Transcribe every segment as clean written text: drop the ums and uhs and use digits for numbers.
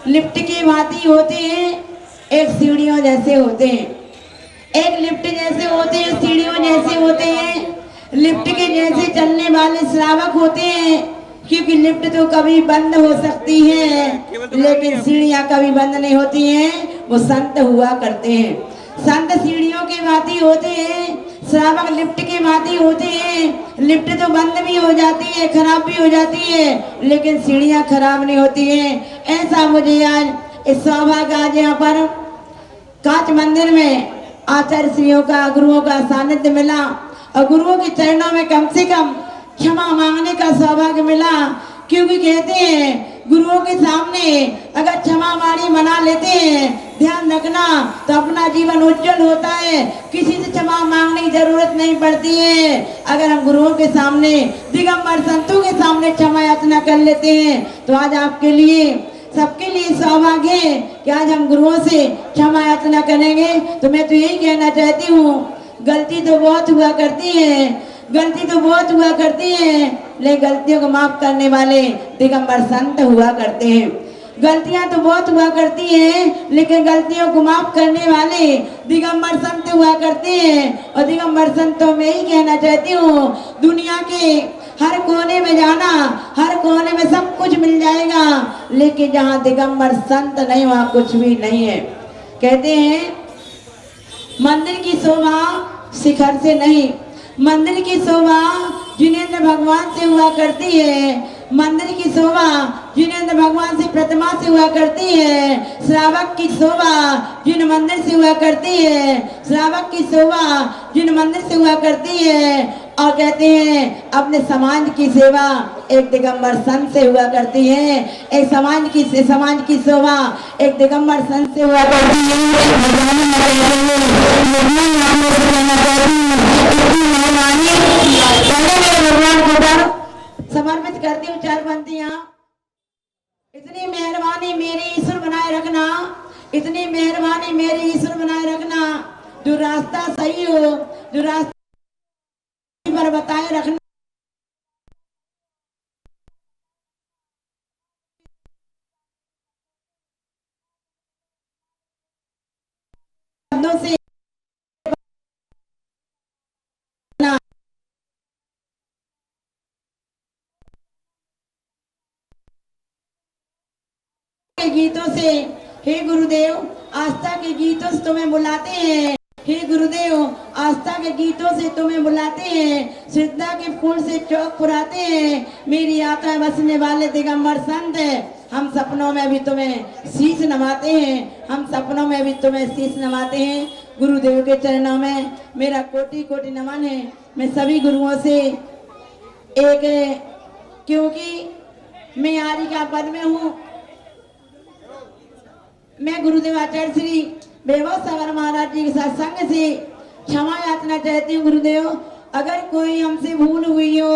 Lift की भांति होते हैं, एक सीढ़ियों जैसे होते हैं। एक लिफ्ट जैसे होते हैं, सीढ़ियों जैसे होते हैं। लिफ्ट के जैसे चलने वाले श्रावक होते हैं, क्योंकि लिफ्ट तो कभी बंद हो सकती है लेकिन सीढ़ियां कभी बंद नहीं होती हैं। वो संत हुआ करते हैं। संत सीढ़ियों के भांति होते हैं, श्रावक लिफ्ट के भांति होते हैं। लिफ्ट तो बंद भी हो जाती है, खराब भी हो जाती है, लेकिन सीढ़ियां खराब नहीं होती हैं। ऐसा मुझे आज इस सौभाग्य आज यहाँ पर कांच मंदिर में आचार्य श्रीयों का, गुरुओं का सानिध्य मिला और गुरुओं के चरणों में कम से कम क्षमा मांगने का सौभाग्य मिला। क्योंकि कहते हैं गुरुओं के सामने अगर क्षमा वाणी मना लेते हैं, ध्यान रखना, तो अपना जीवन उज्जवल होता है। किसी से क्षमा मांगने की जरूरत नहीं पड़ती है। अगर हम गुरुओं के सामने, दिगंबर संतों के सामने क्षमा याचना कर लेते हैं, तो आज आपके लिए, सबके लिए सौभाग्य है कि आज हम गुरुओं से क्षमा याचना करेंगे। तो मैं तो यही कहना चाहती हूँ, गलती तो बहुत हुआ करती है, गलती तो बहुत हुआ करती है, लेकिन गलतियों को माफ करने वाले दिगंबर संत हुआ करते हैं। गलतियां तो बहुत हुआ करती हैं, लेकिन गलतियों को माफ करने वाले दिगंबर संत हुआ करते हैं। और दिगंबर संतों में ही कहना चाहती हूँ, दुनिया के हर कोने में जाना, हर कोने में सब कुछ मिल जाएगा, लेकिन जहाँ दिगंबर संत नहीं वहाँ कुछ भी नहीं है। कहते हैं मंदिर की शोभा शिखर से नहीं, मंदिर की शोभा जिनेंद्र भगवान से हुआ करती है। मंदिर की शोभा जिनेंद्र भगवान से प्रतिमा से हुआ करती है। श्रावक की शोभा जिन मंदिर से हुआ करती है, श्रावक की शोभा जिन मंदिर से हुआ करती है। और कहते हैं अपने समाज की सेवा एक दिगंबर संत से हुआ करती है। एक समाज की शोभा एक दिगंबर संत से हुआ करती है। भगवान को समर्पित करती हूँ चार पंक्तियां। इतनी मेहरबानी मेरे ईश्वर बनाए रखना, इतनी मेहरबानी मेरे ईश्वर बनाए रखना, जो रास्ता सही हो, जो रास्ता पर बताए रखना। से गीतों से, हे गुरुदेव आस्था के गीतों से तुम्हें बुलाते हैं। हे गुरुदेव आस्था के गीतों से तुम्हें बुलाते हैं, श्रद्धा के फूल से चौक पुराते हैं। मेरी आत्मा बसने वाले दिगंबर संत, हम सपनों में भी तुम्हें शीश नवाते हैं, हम सपनों में भी तुम्हें शीश नवाते हैं। गुरुदेव के चरणों में मेरा कोटि कोटि नमन है। मैं सभी गुरुओं से एक, क्योंकि मैं आर्य का पद में हूँ, मैं गुरुदेव आचार्य श्री वैभव सागर महाराज जी के साथ संग से क्षमा याचना चाहती हूँ। गुरुदेव अगर कोई हमसे भूल हुई हो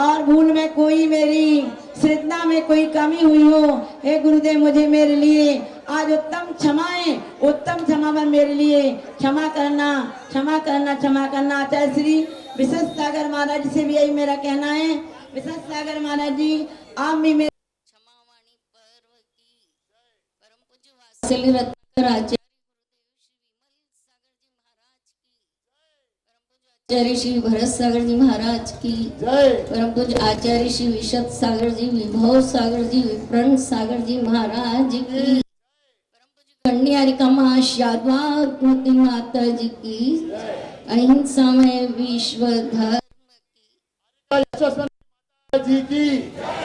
और भूल में कोई मेरी श्रद्धा में कोई कमी हुई हो, हे गुरुदेव मुझे मेरे लिए आज उत्तम क्षमाएं, उत्तम क्षमा पर मेरे लिए क्षमा करना, क्षमा करना, क्षमा करना। आचार्य श्री विशेष सागर महाराज से भी यही मेरा कहना है। विशेष सागर महाराज जी आप भी मेरे आचार्य श्री भरत सागर जी महाराज की जय। परम पूज्य आचार्य श्री विशद सागर जी, विभव सागर जी, विप्रण सागर जी महाराज की, परम पूज्य कन्यारिका यादवात्मती माता जी की, अहिंसा में विश्व धर्म जी की,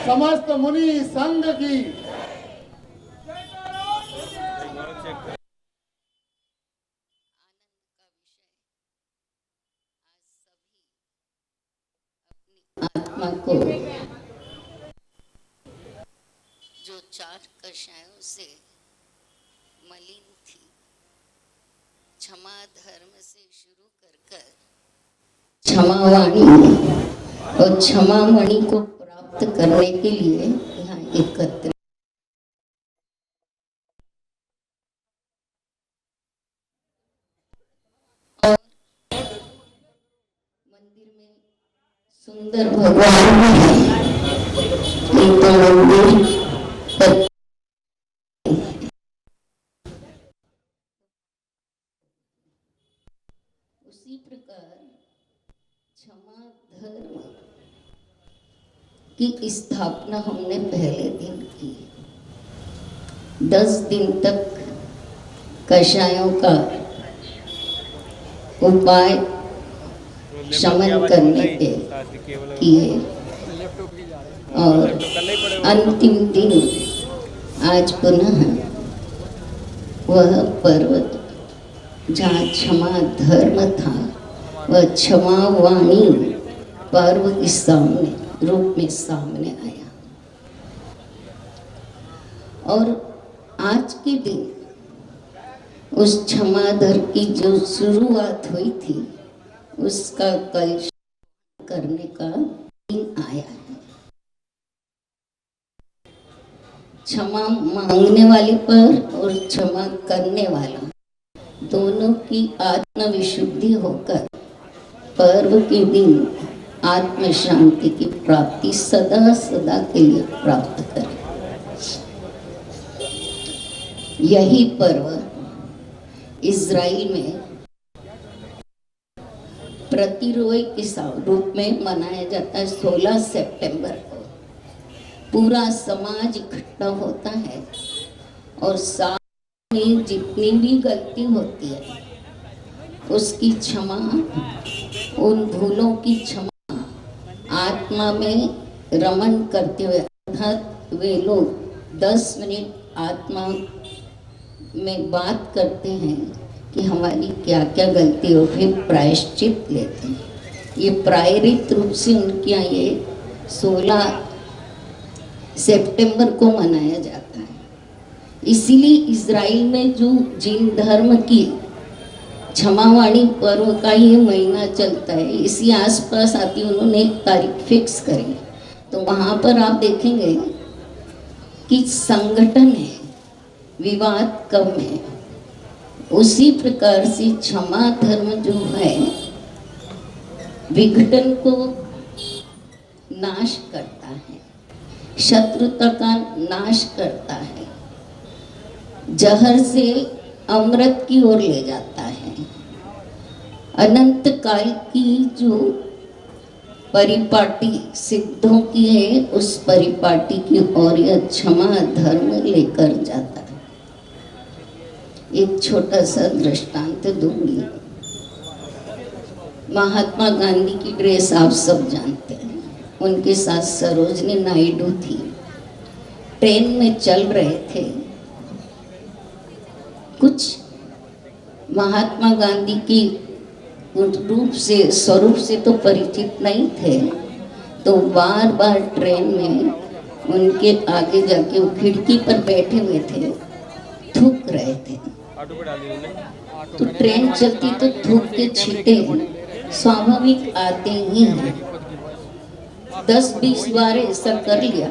समस्त मुनि संघ की। आत्मा को जो चार कषायों से मलिन थी, क्षमा धर्म से शुरू कर क्षमा वाणी और क्षमा मणि को प्राप्त करने के लिए यहाँ एकत्र मंदिर में सुंदर भगवान है। तो मंदिर उसी प्रकार क्षमा धर्म की स्थापना हमने पहले दिन की। 10 दिन तक कषायों का उपाय शमन करने के किए और अंतिम दिन आज पुनः वह पर्वत जहाँ क्षमा धर्म था वह क्षमा वाणी पर्व के सामने रूप में सामने आया। और आज के दिन उस क्षमा धर्म की जो शुरुआत हुई थी उसका कल करने का दिन आया है। क्षमा मांगने वाले पर और क्षमा करने वाला दोनों की आत्मविशुद्धि होकर पर्व के दिन आत्म शांति की प्राप्ति सदा सदा के लिए प्राप्त करें। यही पर्व इज़राइल में प्रतिरोध के रूप में मनाया जाता है। 16 सितंबर को पूरा समाज इकट्ठा होता है और साथ में जितनी भी गलती होती है उसकी क्षमा, उन भूलों की क्षमा आत्मा में रमन करते हुए, अर्थात वे लोग 10 मिनट आत्मा में बात करते हैं कि हमारी क्या क्या गलती हो, फिर प्रायश्चित लेते हैं। ये प्रायरित रूप से उनके यहाँ ये 16 सितंबर को मनाया जाता है। इसीलिए इज़राइल में जो जिन धर्म की क्षमावाणी पर्व का ये महीना चलता है, इसी आसपास आती उन्होंने एक तारीख फिक्स करी, तो वहाँ पर आप देखेंगे कि संगठन है, विवाद कम है। उसी प्रकार से क्षमा धर्म जो है विघटन को नाश करता है, शत्रुता का नाश करता है, जहर से अमृत की ओर ले जाता है। अनंत काल की जो परिपाटी सिद्धों की है उस परिपाटी की ओर यह क्षमा धर्म लेकर जाता है। एक छोटा सा दृष्टांत दूंगी। महात्मा गांधी की ड्रेस आप सब जानते हैं, उनके साथ सरोजनी नायडू थी। ट्रेन में चल रहे थे, कुछ महात्मा गांधी की रूप से स्वरूप से तो परिचित नहीं थे, तो बार बार ट्रेन में उनके आगे जाके वो खिड़की पर बैठे हुए थे, थूक रहे थे। तो ट्रेन चलती तो थूक के छींटे स्वाभाविक आते ही हैं। 10-20 बार ऐसा कर लिया।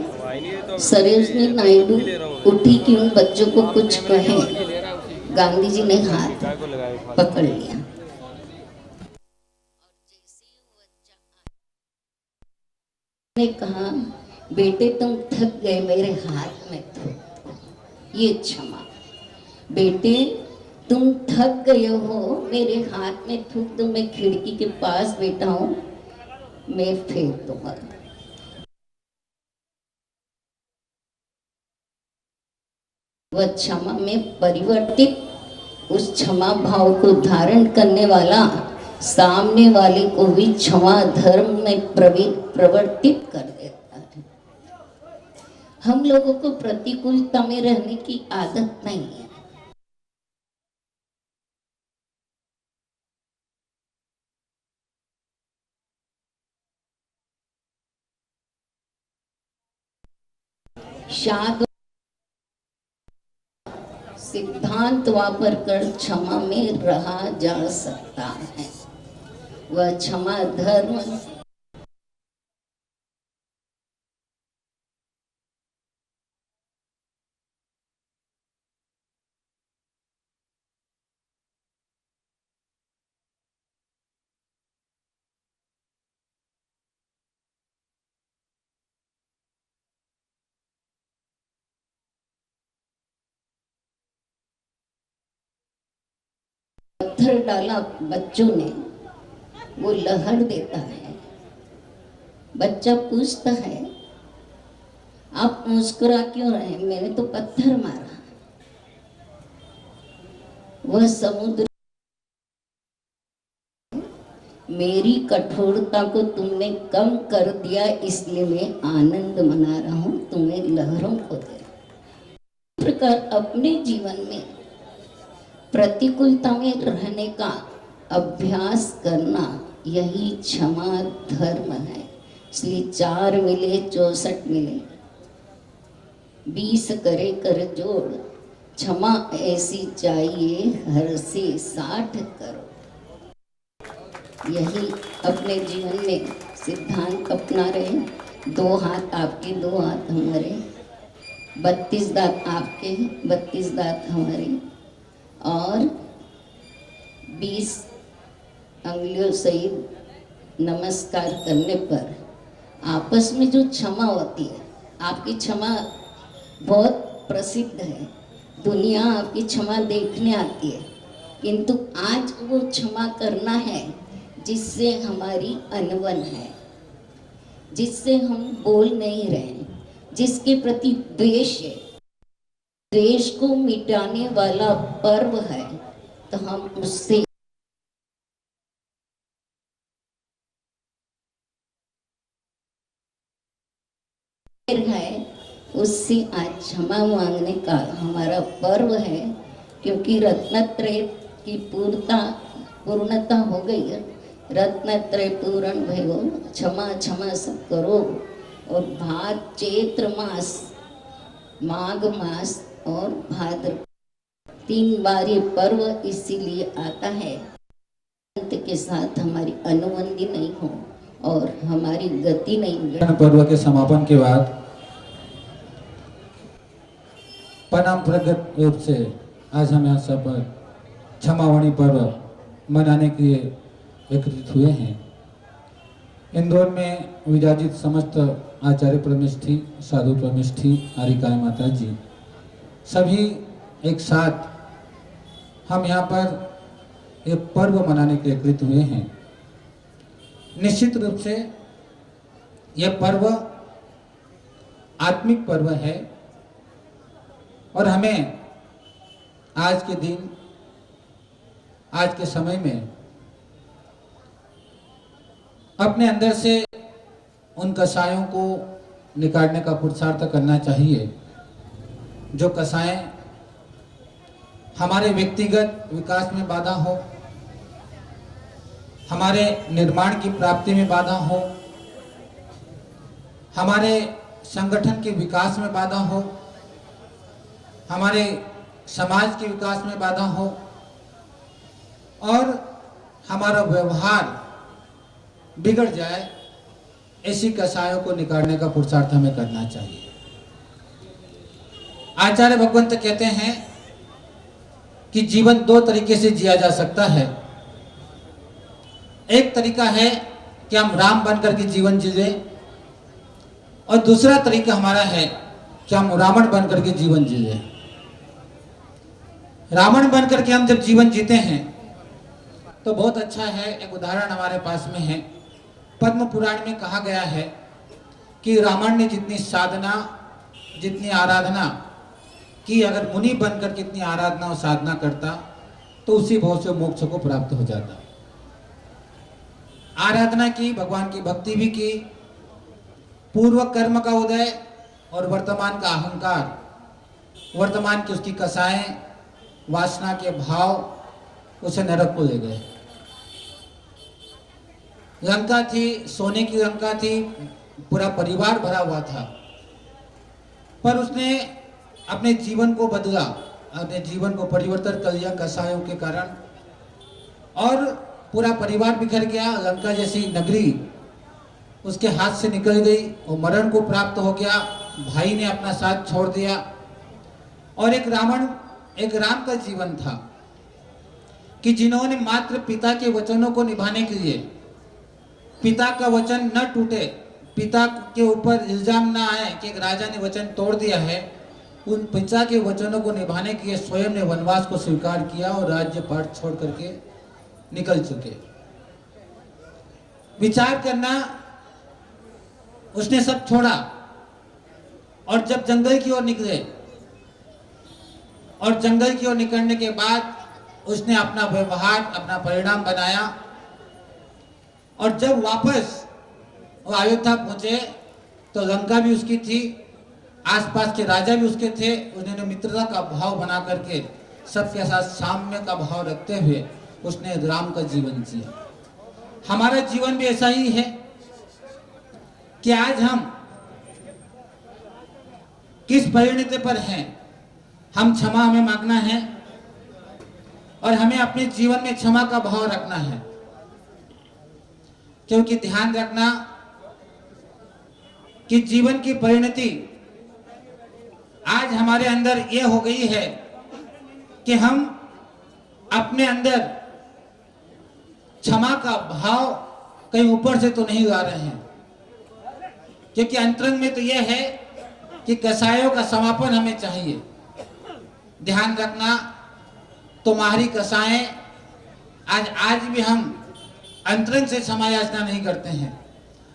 सरोजनी नायडू उठी कि उन बच्चों को कुछ कहे, गांधी जी ने हाथ पकड़ लिया। ने कहा, बेटे तुम थक गए, मेरे हाथ में थूक। ये क्षमा। बेटे तुम थक गए हो, मेरे हाथ में थूक दो, मैं खिड़की के पास बैठा हूँ, मैं फेंक दूंगा। वह क्षमा में परिवर्तित, उस क्षमा भाव को धारण करने वाला सामने वाले को भी क्षमा धर्म में प्रवर्तित कर देता है। हम लोगों को प्रतिकूलता में रहने की आदत नहीं है। शाद सिद्धांत वापर कर क्षमा में रहा जा सकता है। वह क्षमा धर्म पत्थर डाला बच्चों ने, वो लहर देता है। बच्चा पूछता है आप मुस्कुरा क्यों रहे, मैंने तो पत्थर मारा। वह समुद्र, मेरी कठोरता को तुमने कम कर दिया इसलिए मैं आनंद मना रहा हूं, तुम्हें लहरों को दे रहा हूं। इस प्रकार अपने जीवन में प्रतिकूलता में रहने का अभ्यास करना, यही क्षमा धर्म है। इसलिए 4 मिले 64 मिले, 20 करे कर जोड़, क्षमा ऐसी चाहिए हर से 60 करो। यही अपने जीवन में सिद्धांत अपना रहे। 2 हाथ आपके 2 हाथ हमारे, 32 दांत आपके 32 दांत हमारे, और 20 अंगुलियों सहित नमस्कार करने पर आपस में जो क्षमा होती है, आपकी क्षमा बहुत प्रसिद्ध है, दुनिया आपकी क्षमा देखने आती है, किंतु आज वो क्षमा करना है जिससे हमारी अनबन है, जिससे हम बोल नहीं रहे, जिसके प्रति द्वेष है। द्वेष को मिटाने वाला पर्व है, तो हम उससे है, उससे आज क्षमा मांगने का हमारा पर्व है। क्योंकि रत्नत्रय की पूर्णता हो गई है। रत्नत्रय पूर्ण भयो, क्षमा क्षमा सब करो। और चैत्र मास, माघ मास और भाद्र 3 बार ये पर्व इसीलिए आता है के साथ हमारी अनुबंधी नहीं हो और हमारी गति नहीं। पर्व के समापन के बाद परंपरागत रूप से आज हम यहाँ सब क्षमावाणी पर्व मनाने के लिए एकत्रित हुए हैं। इंदौर में विराजित समस्त आचार्य परमेष्ठी, साधु परमेष्ठी, आर्यिकाएं माता जी सभी एक साथ हम यहाँ पर एक पर्व मनाने के लिए एकत्रित हुए हैं। निश्चित रूप से यह पर्व आत्मिक पर्व है और हमें आज के दिन, आज के समय में अपने अंदर से उन कसायों को निकालने का पुरुषार्थ करना चाहिए जो कसाएं हमारे व्यक्तिगत विकास में बाधा हो, हमारे निर्माण की प्राप्ति में बाधा हो, हमारे संगठन के विकास में बाधा हो, हमारे समाज के विकास में बाधा हो और हमारा व्यवहार बिगड़ जाए, ऐसी कसायों को निकालने का पुरुषार्थ हमें करना चाहिए। आचार्य भगवंत कहते हैं कि जीवन 2 तरीके से जिया जा सकता है। एक तरीका है कि हम राम बनकर के जीवन जिए और दूसरा तरीका हमारा है कि हम रावण बनकर के जीवन जिए। रावण बनकर के हम जब जीवन जीते हैं तो बहुत अच्छा है। एक उदाहरण हमारे पास में है। पद्म पुराण में कहा गया है कि रावण ने जितनी साधना, जितनी आराधना की, अगर मुनि बनकर कितनी आराधना और साधना करता तो उसी भाव से मोक्ष को प्राप्त हो जाता। आराधना की, भगवान की भक्ति भी की, पूर्व कर्म का उदय और वर्तमान का अहंकार, वर्तमान की उसकी कसाएं, वासना के भाव उसे नरक को ले गए। लंका थी, सोने की लंका थी, पूरा परिवार भरा हुआ था, पर उसने अपने जीवन को बदला, अपने जीवन को परिवर्तन कर लिया कसायों के कारण और पूरा परिवार बिखर गया। लंका जैसी नगरी उसके हाथ से निकल गई, वो मरण को प्राप्त हो गया। भाई ने अपना साथ छोड़ दिया और एक राम का जीवन था कि जिन्होंने मात्र पिता के वचनों को निभाने के लिए, पिता का वचन न टूटे, पिता के ऊपर इल्जाम ना आए कि एक राजा ने वचन तोड़ दिया है, उन पिता के वचनों को निभाने के लिए स्वयं ने वनवास को स्वीकार किया और राज्य पाठ छोड़ करके निकल चुके। विचार करना, उसने सब छोड़ा और जब जंगल की ओर निकले और जंगल की ओर निकलने के बाद उसने अपना व्यवहार, अपना परिणाम बनाया और जब वापस वो अयोध्या पहुंचे तो लंका भी उसकी थी, आसपास के राजा भी उसके थे। उन्होंने मित्रता का भाव बना करके सबके साथ साम्य का भाव रखते हुए उसने राम का जीवन जिया। हमारा जीवन भी ऐसा ही है कि आज हम किस परिणति पर हैं, हम क्षमा हमें मांगना है और हमें अपने जीवन में क्षमा का भाव रखना है, क्योंकि ध्यान रखना कि जीवन की परिणति आज हमारे अंदर यह हो गई है कि हम अपने अंदर क्षमा का भाव कहीं ऊपर से तो नहीं ला रहे हैं, क्योंकि अंतरंग में तो यह है कि कसायों का समापन हमें चाहिए। ध्यान रखना, तुम्हारी कसाएं आज भी हम अंतरंग से क्षमा याचना नहीं करते हैं,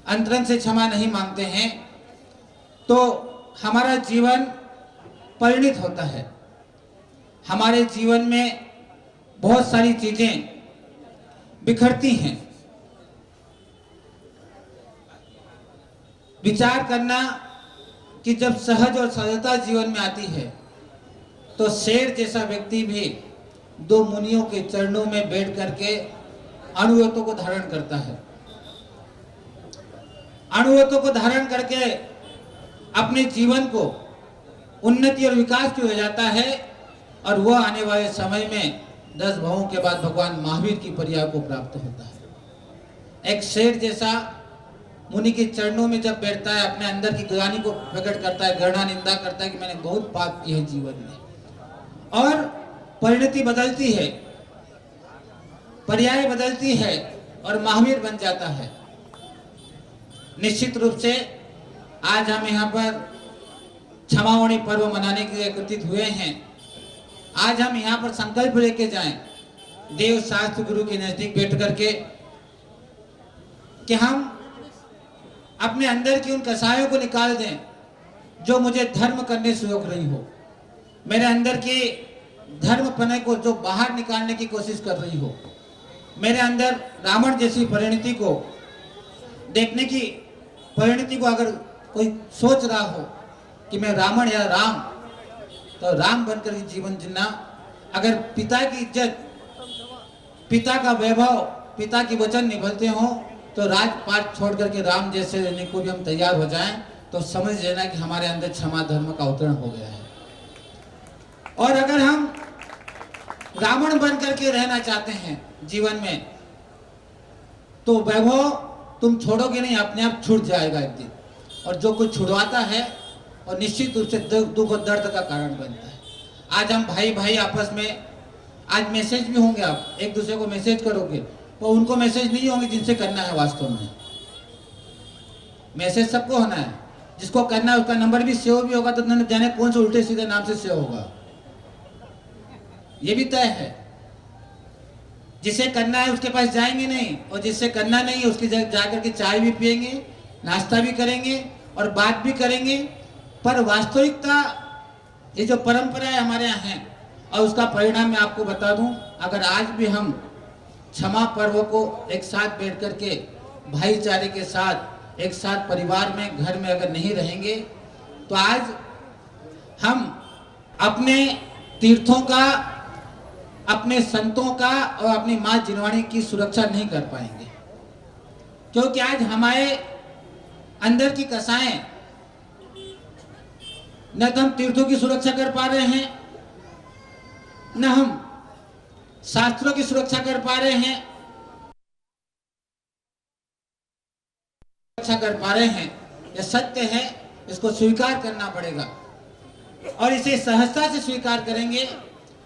अंतरंग से क्षमा नहीं मांगते हैं, तो हमारा जीवन परिणित होता है। हमारे जीवन में बहुत सारी चीजें बिखरती हैं। विचार करना कि जब सहज और सरलता जीवन में आती है तो शेर जैसा व्यक्ति भी दो मुनियों के चरणों में बैठ करके अणुव्रतों को धारण करता है, अणुव्रतों को धारण करके अपने जीवन को उन्नति और विकास की हो जाता है और वह आने वाले समय में 10 भवों के बाद भगवान महावीर की पर्याय को प्राप्त होता है। एक शेर जैसा मुनि के चरणों में जब बैठता है, अपने अंदर की ग्लानि को प्रकट करता है, गणना निंदा करता है कि मैंने बहुत पाप किए हैं जीवन में, और परिणति बदलती है, पर्याय बदलती है और महावीर बन जाता है। निश्चित रूप से आज हम यहाँ पर क्षमावणी पर्व मनाने के लिए एकत्रित हुए हैं। आज हम यहाँ पर संकल्प लेके जाएं, देव शास्त्र गुरु के नजदीक बैठ करके, कि हम अपने अंदर की उन कसायों को निकाल दें जो मुझे धर्म करने से रोक रही हो, मेरे अंदर की धर्म पने को जो बाहर निकालने की कोशिश कर रही हो, मेरे अंदर रावण जैसी परिणति को देखने की परिणति को अगर कोई सोच रहा हो कि मैं रावण या राम, तो राम बनकर के जीवन जीना। अगर पिता की इज्जत, पिता का वैभव, पिता की वचन निभाते हो तो राजपाट छोड़ करके राम जैसे रहने को भी हम तैयार हो जाएं तो समझ लेना कि हमारे अंदर क्षमा धर्म का अवतरण हो गया है। और अगर हम रावण बन करके रहना चाहते हैं जीवन में, तो वैभव तुम छोड़ोगे नहीं, अपने आप छूट जाएगा एक दिन। और जो कुछ छुड़वाता है और निश्चित रूप से दुख और दर्द का कारण बनता है। आज हम भाई भाई आपस में, आज मैसेज भी होंगे, आप एक दूसरे को मैसेज करोगे, तो उनको मैसेज नहीं होंगे जिनसे करना है। वास्तव में मैसेज सबको होना है, जिसको करना है उसका नंबर भी सेव भी होगा, तो जाने कौन से उल्टे सीधे नाम से सेव होगा, ये भी तय है। जिसे करना है उसके पास जाएंगे नहीं, और जिससे करना नहीं है उसकी जाकर के चाय भी पिएंगे, नाश्ता भी करेंगे और बात भी करेंगे। पर वास्तविकता ये जो परंपराएं हमारे यहाँ हैं, और उसका परिणाम मैं आपको बता दूं, अगर आज भी हम क्षमा पर्व को एक साथ बैठ करके भाईचारे के साथ एक साथ परिवार में, घर में अगर नहीं रहेंगे, तो आज हम अपने तीर्थों का, अपने संतों का और अपनी माँ जिनवाणी की सुरक्षा नहीं कर पाएंगे। क्योंकि आज हमारे अंदर की कसाएं, न तो हम तीर्थों की सुरक्षा कर पा रहे हैं, न हम शास्त्रों की सुरक्षा कर पा रहे हैं, सुरक्षा कर पा रहे हैं। यह सत्य है, इसको स्वीकार करना पड़ेगा और इसे सहजता से स्वीकार करेंगे।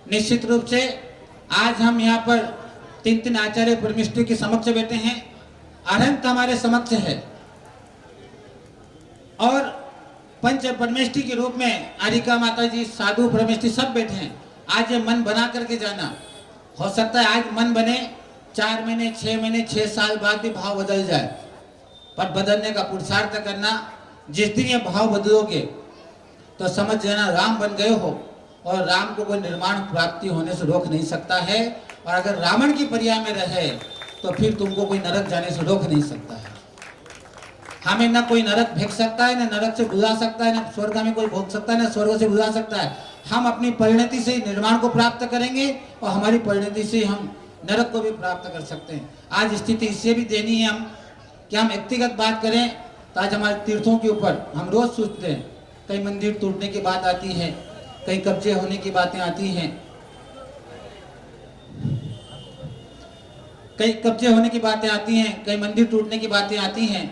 निश्चित रूप से आज हम यहाँ पर 3 आचार्य परमेष्ठी के समक्ष बैठे हैं, अनंत हमारे समक्ष है, और पंच परमेष्ठी के रूप में आरिका माता जी, साधु परमेष्ठी सब बैठे हैं। आज ये मन बना करके जाना, हो सकता है आज मन बने 4 महीने 6 महीने 6 साल बाद भी भाव बदल जाए, पर बदलने का पुरुषार्थ करना। जिस दिन ये भाव बदलोगे तो समझ जाना राम बन गए हो, और राम को कोई निर्माण प्राप्ति होने से रोक नहीं सकता है। और अगर रावण की पर्याय में रहे तो फिर तुमको कोई नरक जाने से रोक नहीं सकता है। हमें ना कोई नरक भेज सकता है, ना नरक से बुला सकता है, ना स्वर्ग में कोई भोग सकता है, ना स्वर्ग से बुला सकता है। हम अपनी परिणति से निर्माण को प्राप्त करेंगे और हमारी परिणति से हम नरक को भी प्राप्त कर सकते हैं। आज स्थिति इससे भी देनी है हम कि हम व्यक्तिगत बात करें तो आज हमारे तीर्थों के ऊपर हम रोज सोचते हैं, कई मंदिर टूटने की बात आती है, कई कब्जे होने की बातें आती हैं, कई कब्जे होने की बातें आती हैं, कई मंदिर टूटने की बातें आती हैं।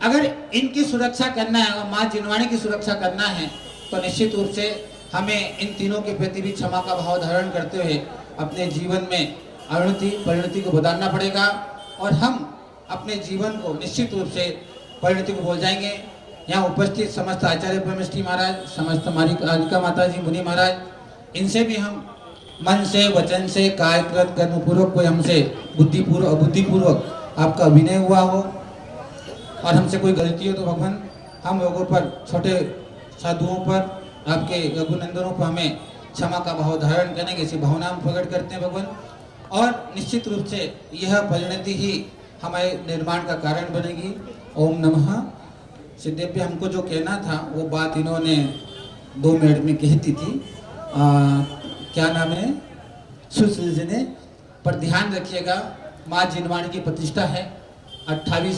अगर इनकी सुरक्षा करना है और माँ जिनवाणी की सुरक्षा करना है तो निश्चित रूप से हमें इन तीनों के प्रति भी क्षमा का भाव धारण करते हुए अपने जीवन में अवनति परिणति को बदलना पड़ेगा, और हम अपने जीवन को निश्चित रूप से परिणति को भूल जाएंगे। यहाँ उपस्थित समस्त आचार्य परमेष्ठी महाराज, समस्त कालिका माता जी, मुनि महाराज, इनसे भी हम मन से वचन से कायकृत कर्मपूर्वक कोई हमसे बुद्धिपूर्वक आपका विनय हुआ हो और हमसे कोई गलती हो तो भगवान हम लोगों पर, छोटे साधुओं पर, आपके रघुनंदनों पर हमें क्षमा का भाव धारण करने की ऐसी भावना हम प्रकट करते हैं भगवान। और निश्चित रूप से यह परिणति ही हमारे निर्माण का कारण बनेगी। ओम नमः सिद्धेभ्य। हमको जो कहना था वो बात इन्होंने 2 मिनट में कहती थी। क्या नाम है, सुसृजने पर ध्यान रखिएगा। माँ जिनवाणी की प्रतिष्ठा है 28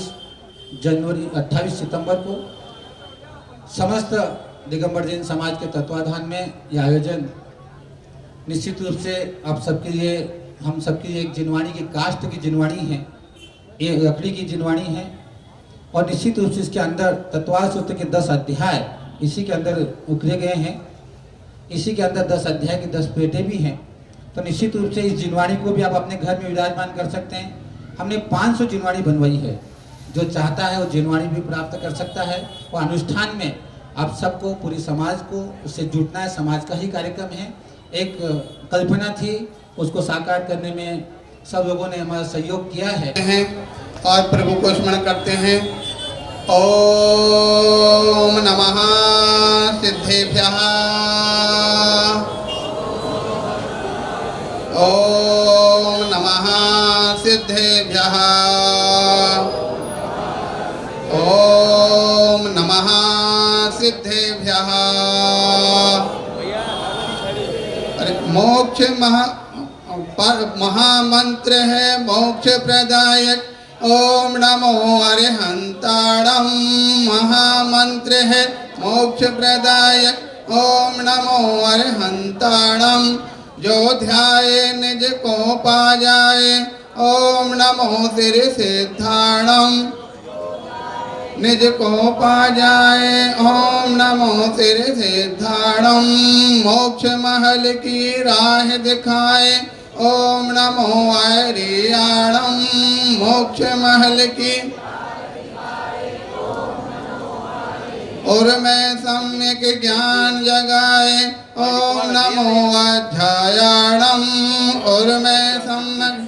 सितंबर को समस्त दिगंबर जैन समाज के तत्वाधान में यह आयोजन निश्चित रूप से आप सबके लिए, हम सबके लिए एक जिनवाणी की काष्ठ की जिनवाणी है, ये लकड़ी की जिनवाणी है, और निश्चित रूप से इसके अंदर तत्वार सूत्र के 10 अध्याय इसी के अंदर उकरे गए हैं। इसी के अंदर 10 अध्याय की 10 पेटे भी हैं। तो निश्चित रूप से इस जिनवाणी को भी आप अपने घर में विराजमान कर सकते हैं। हमने 500 जिनवाणी बनवाई है, जो चाहता है वो जिनवाणी भी प्राप्त कर सकता है। और अनुष्ठान में आप सबको, पूरी समाज को उससे जुटना है, समाज का ही कार्यक्रम है। एक कल्पना थी, उसको साकार करने में सब लोगों ने हमारा सहयोग किया है। और प्रभु को स्मरण करते हैं। ओम नमः सिद्धेभ्यः। ओम नमः सिद्धेभ्यः। ओम नमः सिद्धेभ्यः। मोक्ष महामंत्र है मोक्ष प्रदायक। ओम नमो अरिहंताणम। महामंत्र है मोक्ष प्रदायक। ओम नमो अरिहंताणम। जो ध्याये निज को पा जाए। ओम नमो सिर सिद्धाणम। निज को पा जाए। ओम नमो सिर सिद्धाणम। मोक्ष महल की राह दिखाए। ओम नमो आर्याणम। मोक्ष महल की और मैं सम्यक ज्ञान जगाए। ओम नमो अध्यायाणम। और मैं सम्यक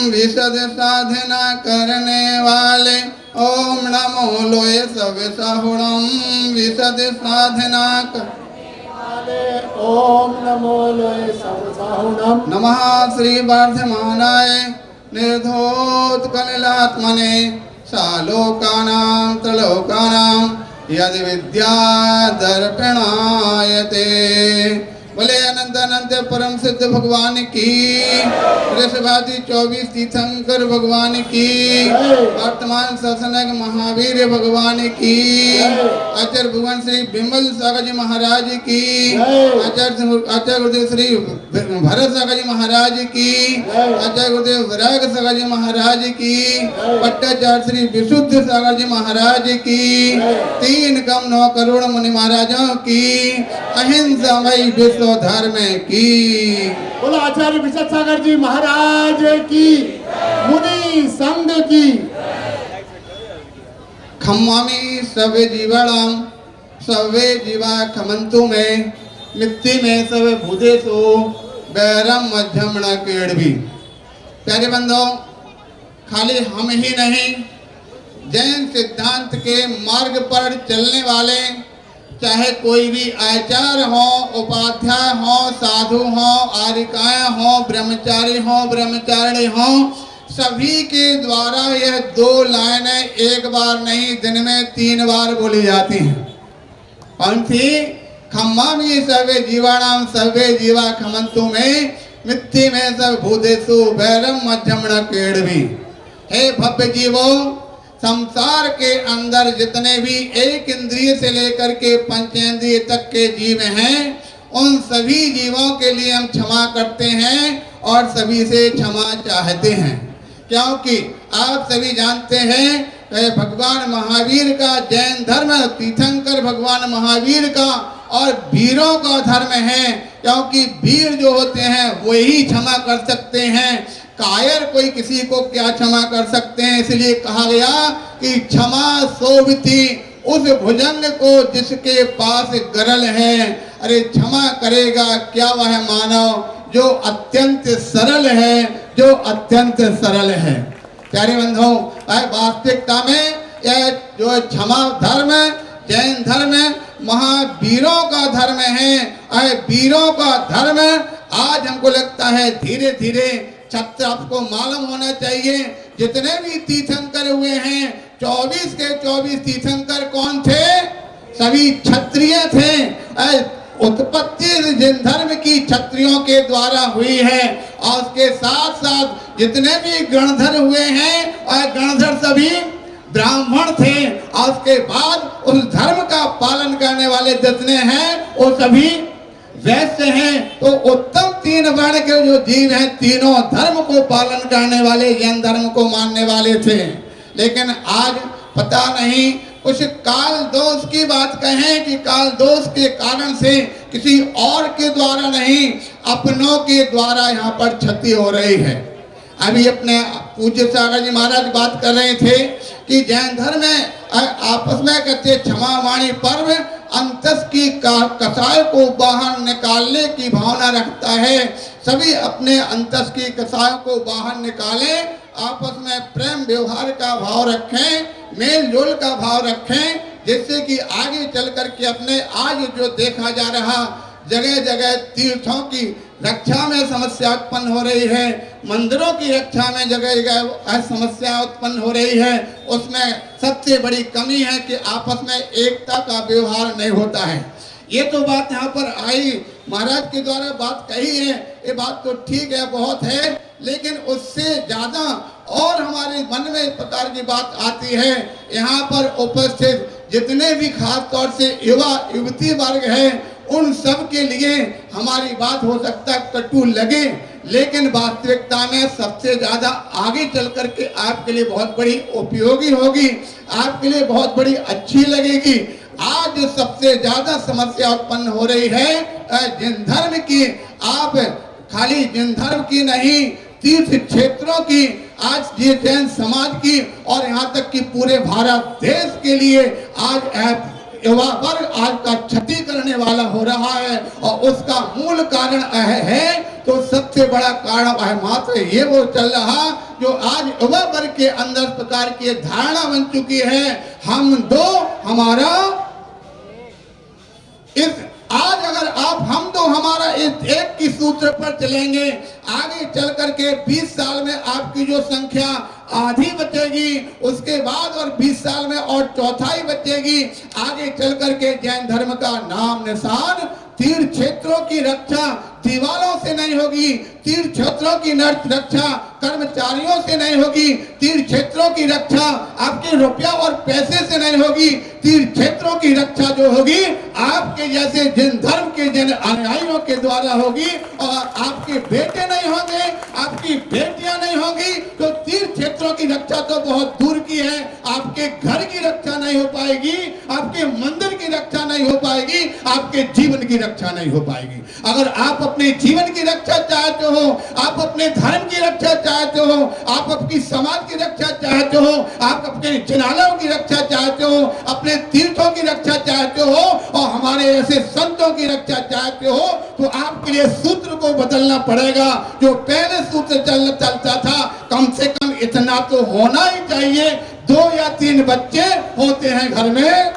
विशद साधना करने वाले। ओम नमो लोय सब सहुणम। विशद साधना ओम नमो लोय सहुणम। नमः श्री वर्धमानाय निर्धोत कलिलात्मने सालोकानां त्रिलोकानां यद विद्या दर्पणायते। बोले अनंत अनंत परम सिद्ध भगवान की। वृषभादि 24 तीर्थंकर भगवान की। वर्तमान सत्संग महावीर भगवान की। आचार्य भगवान श्री बिमल सागर जी महाराज की। आचार्य गुरुदेव श्री भरत सागर जी महाराज की। आचार्य गुरुदेव विराग सागर जी महाराज की। पट्टाचार्य श्री विशुद्ध सागर जी महाराज की। 3 कम 9 करोड़ मुनि महाराजों की। अहिंसा मई विश्व धर्म की। बोलो आचार्य विशद सागर जी महाराज की। मुनि संघ की। खम्मामि सवे जीवाणाम सवे जीवा खमंतु में मित्ति में सवे भूदेषु बैरम मध्यम न केड़वी। प्यारे बंधो, खाली हम ही नहीं, जैन सिद्धांत के मार्ग पर चलने वाले, चाहे कोई भी आचार्य हो, उपाध्याय हो, साधु हो, आर्यिकाएं हो, ब्रह्मचारी हो, ब्रह्मचारिणी हो, सभी के द्वारा यह 2 लाइनें एक बार नहीं, दिन में 3 बार बोली जाती हैं। कौन सी? खम्मामि सर्वे जीवाणाम सर्वे जीवा खमंतु में मित्ति में सब भूतेषु बैरम मध्यम न केड़वी। हे भव्य जीवो, संसार के अंदर जितने भी एक इंद्रिय से लेकर के पंचेंद्रिय तक के जीव हैं, उन सभी जीवों के लिए हम क्षमा करते हैं और सभी से क्षमा चाहते हैं, क्योंकि आप सभी जानते हैं कि भगवान महावीर का जैन धर्म तीर्थंकर भगवान महावीर का और वीरों का धर्म है, क्योंकि वीर जो होते हैं वही क्षमा कर सकते हैं, कायर कोई किसी को क्या क्षमा कर सकते हैं। इसलिए कहा गया कि क्षमा सोविति उस भुजंग को जिसके पास गरल है। अरे क्षमा करेगा क्या वह मानव जो अत्यंत सरल है, जो अत्यंत सरल है। प्यारे बंधुओं, वास्तविकता में यह जो क्षमा धर्म, जैन धर्म महावीरों का धर्म है। वीरों का धर्म आज हमको लगता है धीरे धीरे छत्र आपको मालूम होना चाहिए। जितने भी तीर्थंकर हुए हैं, 24 के 24 तीर्थंकर कौन थे? सभी क्षत्रिय थे। उत्पत्ति जिन धर्म की क्षत्रियों के द्वारा हुई है, और उसके साथ साथ जितने भी गणधर हुए हैं, और गणधर सभी ब्राह्मण थे। और उसके बाद उस धर्म का पालन करने वाले जितने हैं वो सभी वैश्य हैं। तो उत्तम 3 वर्ण के जो जीव हैं, तीनों धर्म को पालन करने वाले, जैन धर्म को मानने वाले थे। लेकिन आज पता नहीं, कुछ काल दोष की बात कहें कि काल दोष के कारण से किसी और के द्वारा नहीं, अपनों के द्वारा यहाँ पर क्षति हो रही है। अभी अपने पूज्य सागर जी महाराज बात कर रहे थे कि जैन धर्म में आपस में कहते क्षमा वाणी पर्व अंतस की कसाय को बाहर निकालने की भावना रखता है। सभी अपने अंतस की कसायों को बाहर निकालें, आपस में प्रेम व्यवहार का भाव रखें, मेल जोल का भाव रखें, जिससे कि आगे चल करके अपने आज जो देखा जा रहा जगह जगह तीर्थों की रक्षा में समस्या उत्पन्न हो रही है, मंदिरों की रक्षा में जगह जगह समस्या उत्पन्न हो रही है, उसमें सबसे बड़ी कमी है कि आपस में एकता का व्यवहार नहीं होता है। ये तो बात यहाँ पर आई, महाराज के द्वारा बात कही है, ये बात तो ठीक है, बहुत है, लेकिन उससे ज्यादा और हमारे मन में इस प्रकार की बात आती है। यहाँ पर उपस्थित जितने भी खास तौर से युवा युवती वर्ग है, उन सब के लिए हमारी बात हो सकता है कटु लगे, लेकिन वास्तविकता में सबसे ज्यादा आगे चल करके आपके लिए बहुत बड़ी उपयोगी होगी, आपके लिए बहुत बड़ी अच्छी लगेगी। आज सबसे ज्यादा समस्या उत्पन्न हो रही है जिन धर्म की, आप खाली जिन धर्म की नहीं, तीर्थ क्षेत्रों की, आज ये जैन समाज की और यहाँ तक कि पूरे भारत देश के लिए आज युवा वर्ग आज का क्षति करने वाला हो रहा है। और उसका मूल कारण है, तो सबसे बड़ा कारण है मात्र ये वो चल रहा जो आज युवा वर्ग के अंदर प्रकार की धारणा बन चुकी है, हम दो हमारा। इस आज अगर आप हम तो हमारा इस एक की सूत्र पर चलेंगे, आगे चल करके 20 साल में आपकी जो संख्या आधी बचेगी, उसके बाद और 20 साल में और चौथाई बचेगी। आगे चल करके जैन धर्म का नाम निशान तीर्थ क्षेत्रों की रक्षा दीवारों से नहीं होगी, तीर्थ क्षेत्रों की रक्षा कर्मचारियों से नहीं होगी, तीर्थ क्षेत्रों की रक्षा आपके रुपया और पैसे से नहीं होगी, तीर्थ क्षेत्रों की रक्षा जो होगी आपके जैसे जिन धर्म के जिन अनुयायियों के द्वारा होगी। और आपके बेटे नहीं होंगे, आपकी बेटियां नहीं होंगी, तो तीर्थ क्षेत्रों की रक्षा तो बहुत दूर की है, आपके घर की रक्षा नहीं हो पाएगी, आपके मंदिर की रक्षा नहीं हो पाएगी, आपके जीवन की रक्षा नहीं हो पाएगी। अगर आप अपने जीवन की रक्षा चाहते हो, आप अपने धर्म की रक्षा चाहते हो, आप अपनी समाज की रक्षा चाहते हो, आप अपने जिनालयों की रक्षा चाहते हो, अपने तीर्थों की रक्षा चाहते हो, और हमारे ऐसे संतों की रक्षा चाहते हो तो आपके लिए सूत्र को बदलना पड़ेगा। जो पहले सूत्र चलता था, कम से कम इतना तो होना ही चाहिए, 2 या 3 बच्चे होते हैं घर में।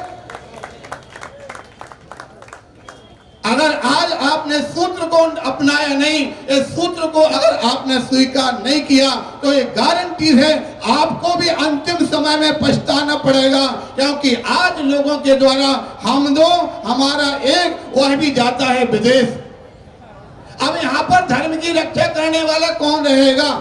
अगर आज आपने सूत्र को अपनाया नहीं, इस सूत्र को अगर आपने स्वीकार नहीं किया तो ये गारंटी है आपको भी अंतिम समय में पछताना पड़ेगा। क्योंकि आज लोगों के द्वारा हम दो हमारा एक, वह भी जाता है विदेश। अब यहाँ पर धर्म की रक्षा करने वाला कौन रहेगा?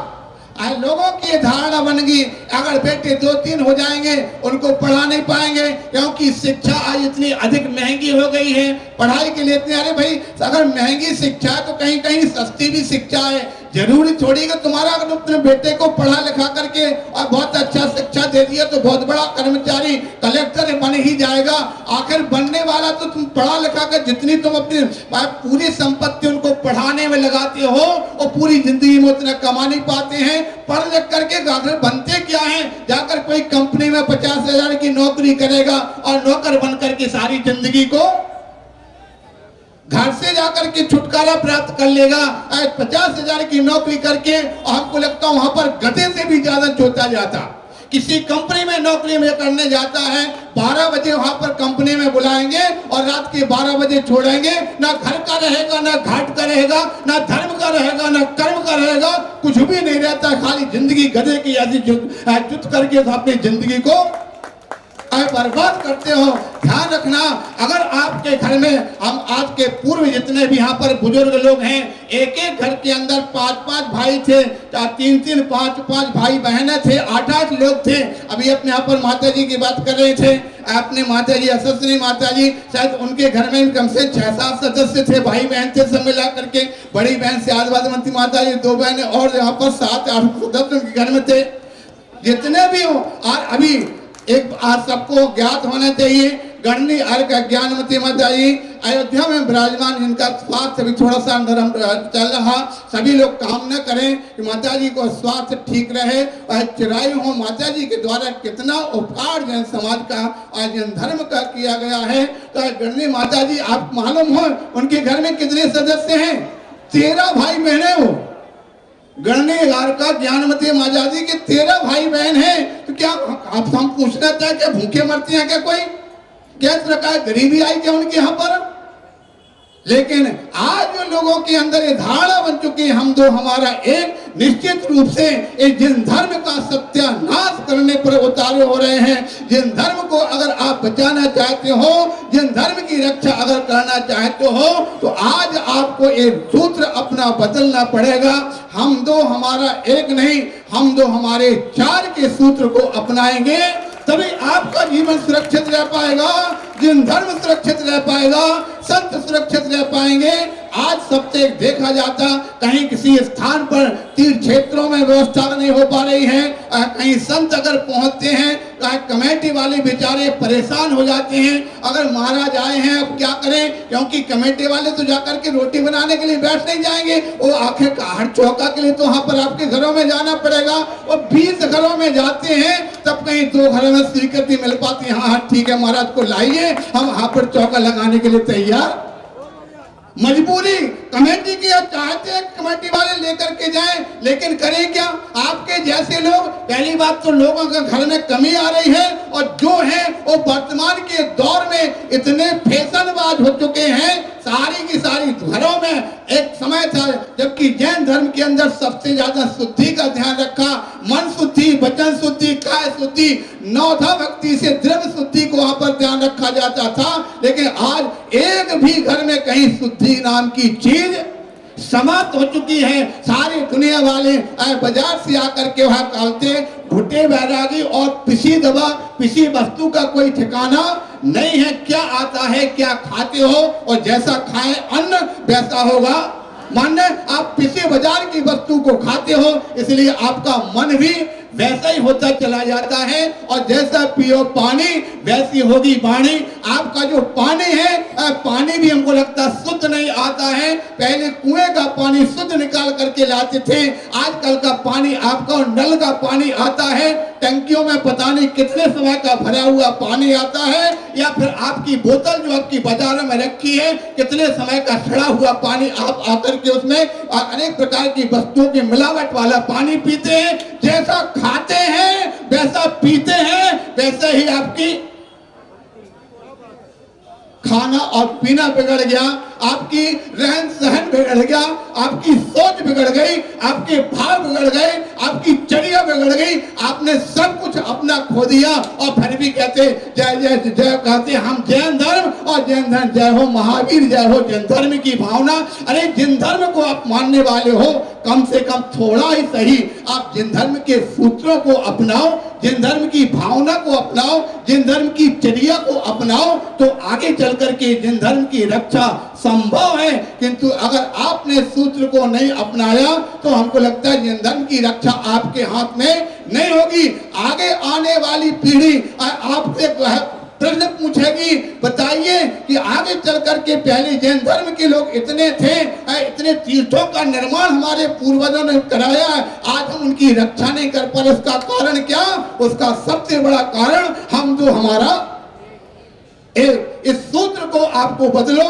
आज लोगों की धारणा बन गई, अगर बेटे 2-3 हो जाएंगे उनको पढ़ा नहीं पाएंगे, क्योंकि शिक्षा आज इतनी अधिक महंगी हो गई है। पढ़ाई के लिए इतने, अरे भाई अगर महंगी शिक्षा है तो कहीं कहीं सस्ती भी शिक्षा है। जरूरी थोड़ी कि तुम्हारा अगर अपने बेटे को पढ़ा लिखा करके और बहुत अच्छा शिक्षा दे दिया तो बहुत बड़ा कर्मचारी कलेक्टर बन ही जाएगा। आखिर बनने वाला तो तुम पढ़ा लिखा कर जितनी तुम अपनी पूरी संपत्ति उनको पढ़ाने में लगाते हो और पूरी जिंदगी में उतना कमा नहीं पाते हैं। पढ़ लिख करके आखिर बनते क्या है? जाकर कोई कंपनी में 50,000 की नौकरी करेगा और नौकर बन करके सारी जिंदगी को घर से जाकर के छुटकारा प्राप्त कर लेगा। 50,000 की नौकरी करके हमको लगता है वहां पर गधे से भी ज्यादा जोता जाता। किसी कंपनी में नौकरी में करने जाता है, 12 बजे वहां पर कंपनी में बुलाएंगे और रात के 12 बजे छोड़ेंगे। ना घर का रहेगा, ना घाट का रहेगा, ना धर्म का रहेगा, ना कर्म का रहेगा, कुछ भी नहीं रहता। खाली जिंदगी गधे की ऐसी जुत करके अपनी जिंदगी को बर्बाद करते हो। ध्यान रखना, अगर आपके घर में हम आज के पूर्व जितने भी यहाँ पर बुजुर्ग लोग हैं, एक घर के अंदर 5-5 भाई थे, 3-3, 5-5 भाई बहनें थे, 8-8 लोग थे। अभी अपने यहाँ पर माता जी की बात कर रहे थे, अपने माता जी यशस्वी माता जी, शायद उनके घर में कम से 6-7 सदस्य थे, भाई बहन थे, सब मिला करके। बड़ी बहन से आदिवासी माता जी 2 बहनें और यहाँ पर 7-8 सदस्य उनके घर में थे। जितने भी हो, और अभी एक आज सबको ज्ञात होना चाहिए, गणनी अर्घ ज्ञानमती माता जी अयोध्या में विराजमान, इनका स्वास्थ्य भी थोड़ा सा नरम चल रहा। सभी लोग कामना करें कि माता जी को स्वास्थ्य ठीक रहे और चिरायु हो। माता जी के द्वारा कितना उपकार जैन समाज का और जैन धर्म का किया गया है। तो गणनी माता जी, आप मालूम हो उनके घर में कितने सदस्य हैं? 13 भाई बहने हो। गणनी का ज्ञानमती माता जी के 13 भाई बहन हैं। तो क्या आप हम पूछना चाहे क्या भूखे मरती हैं क्या? कोई क्या इस प्रकार गरीबी आई क्या उनके यहाँ पर? लेकिन आज जो लोगों के अंदर ये धारणा बन चुकी है हम दो हमारा एक, निश्चित रूप से जिन धर्म का सत्यानाश करने पर उतारे हो रहे हैं, जिन धर्म को अगर आप बचाना चाहते हो, जिन धर्म की रक्षा अगर करना चाहते हो, तो आज आपको एक सूत्र अपना बदलना पड़ेगा। हम दो हमारा एक नहीं, हम दो हमारे 4 के सूत्र को अपनाएंगे तभी आपका जीवन सुरक्षित रह पाएगा, जिन धर्म सुरक्षित रह पाएगा, संत सुरक्षित रह पाएंगे। आज सबसे देखा जाता कहीं किसी स्थान पर तीर्थ क्षेत्रों में व्यवस्था नहीं हो पा रही है, कहीं संत अगर पहुंचते हैं कमेटी वाले बेचारे परेशान हो जाते हैं। अगर महाराज आए हैं अब क्या करें, क्योंकि कमेटी वाले तो जाकर के रोटी बनाने के लिए बैठ नहीं जाएंगे, वो आखिर हर चौका के लिए तो वहां पर आपके घरों में जाना पड़ेगा। और 20 घरों में जाते हैं तब कहीं 2 घरों में स्वीकृति मिल पाती है। हाँ ठीक है महाराज को लाइए, हम वहां पर चौका लगाने के लिए तैयार। मजबूरी कमेटी की, अब चाहते हैं कमेटी वाले लेकर के जाएं, लेकिन करें क्या? आपके जैसे लोग, पहली बात तो लोगों के घर में कमी आ रही है, और जो है वो वर्तमान के दौर में इतने फैशनबाज हो चुके हैं, सारी की सारी घरों में एक समय था जबकि जैन धर्म के अंदर सबसे ज्यादा शुद्धि का ध्यान रखा, मन शुद्धि, वचन शुद्धि, काय शुद्धि, नौधा भक्ति से द्रव्य शुद्धि को वहां पर ध्यान रखा जाता था। लेकिन आज एक भी घर में कहीं शुद्धि नाम की चीज समाप्त हो चुकी है। सारी दुनिया वाले बाजार से आकर के वहां कालते भुट्टे बैरागी और पिसी दवा, पिसी वस्तु का कोई ठिकाना नहीं है। क्या आता है, क्या खाते हो, और जैसा खाए अन्न वैसा होगा। माने आप पिसी बाजार की वस्तु को खाते हो, इसलिए आपका मन भी वैसा ही होता चला जाता है। और जैसा पियो पानी वैसी होगी वाणी। आपका जो पानी है, पानी भी हमको लगता है शुद्ध नहीं आता है। पहले कुएं का पानी शुद्ध निकाल करके लाते थे, आजकल का पानी आपका नल का पानी आता है, टंकियों में पता नहीं कितने समय का भरा हुआ पानी आता है, या फिर आपकी बोतल जो आपकी बाजार में रखी है कितने समय का सड़ा हुआ पानी आप आकर के उसमें अनेक प्रकार की वस्तुओं की मिलावट वाला पानी पीते हैं। जैसा खाते हैं वैसा पीते हैं, वैसे ही आपकी खाना और पीना बिगड़ गया, आपकी रहन सहन बिगड़ गया, आपकी सोच बिगड़ गई, आपके भाव बिगड़ गए, आपकी चर्या बिगड़ गई। आपने सब कुछ अपना खो दिया और फिर भी कहते जय जय जय, कहते हम जैन धर्म और जैन धर्म जय हो महावीर जय हो। जैन धर्म की भावना, अरे जिन धर्म को आप मानने वाले हो कम से कम थोड़ा ही सही आप जिन धर्म के सूत्रों को अपनाओ, जिन धर्म की भावना को अपनाओ, जिन धर्म की चर्या को अपनाओ, तो आगे चल करके जिन धर्म की रक्षा संभव है। किंतु अगर आपने सूत्र को नहीं अपनाया तो हमको लगता है जिन धर्म की रक्षा आपके हाथ में नहीं होगी। आगे आने वाली पीढ़ी आपसे प्रश्न पूछेगी, बताइए कि आगे चल करके पहले जैन धर्म के लोग इतने थे, इतने तीर्थों का निर्माण हमारे पूर्वजों ने कराया, आज हम उनकी रक्षा नहीं कर पा रहे, उसका कारण क्या? उसका सबसे बड़ा कारण हम जो हमारा इस सूत्र को आपको बदलो।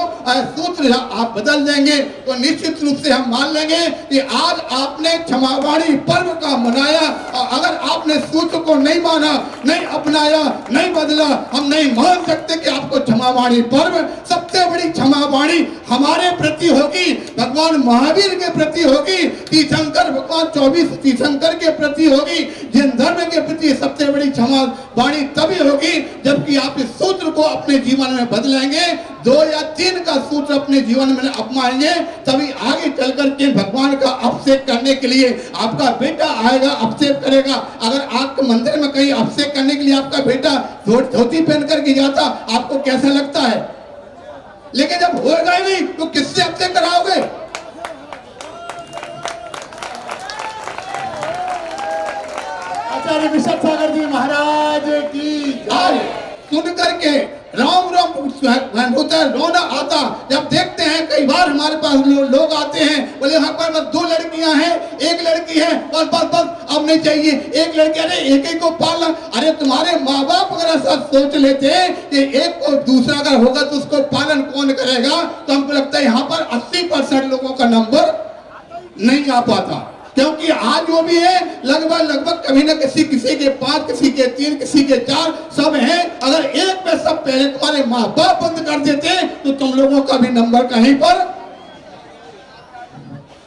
सूत्र आप बदल देंगे तो निश्चित रूप से हम मान लेंगे कि आज आपने क्षमावाणी पर्व का मनाया। अगर आपने सूत्र को नहीं माना, नहीं अपनाया, नहीं बदला, हम नहीं मान सकते कि आपको क्षमावाणी पर्व, सबसे बड़ी क्षमावाणी हमारे प्रति होगी, भगवान महावीर के प्रति होगी, तीर्थंकर भगवान 24 तीर्थंकर के प्रति होगी। जिन धर्म के प्रति सबसे बड़ी क्षमावाणी तभी होगी जबकि आप इस सूत्र को अपने जीवन में बदलेंगे, 2 या 3 का सूत्र अपने जीवन में अपनाएंगे, तभी आगे चल करके भगवान का अभिषेक करने के लिए आपका बेटा आएगा, अभिषेक करेगा। अगर आपके मंदिर में कहीं अभिषेक करने के लिए आपका बेटा धोती पहन करके जाता, आपको कैसा लगता है? लेकिन जब होगा ही नहीं तो किससे अभिषेक कराओगे? आचार्य विशद सागर जी महाराज की जय। सुन करके राम राम होता है, रोना आता। जब देखते हैं कई बार हमारे पास लोग आते हैं, बोले यहाँ पर बस 2 लड़कियां हैं, 1 लड़की है, बस बस बस अब नहीं चाहिए, 1 लड़की, अरे एक एक को पालना। अरे तुम्हारे माँ बाप अगर ऐसा सोच लेते कि एक को दूसरा अगर होगा तो उसको पालन कौन करेगा, तो हमको लगता है यहाँ पर 80% लोगों का नंबर नहीं आ पाता। क्योंकि आज जो भी है लगभग कभी ना किसी के 5, किसी के 3, किसी के 4 सब हैं। अगर एक पे सब पहले तुम्हारे माँ बाप बंद कर देते तो तुम लोगों का भी नंबर कहीं पर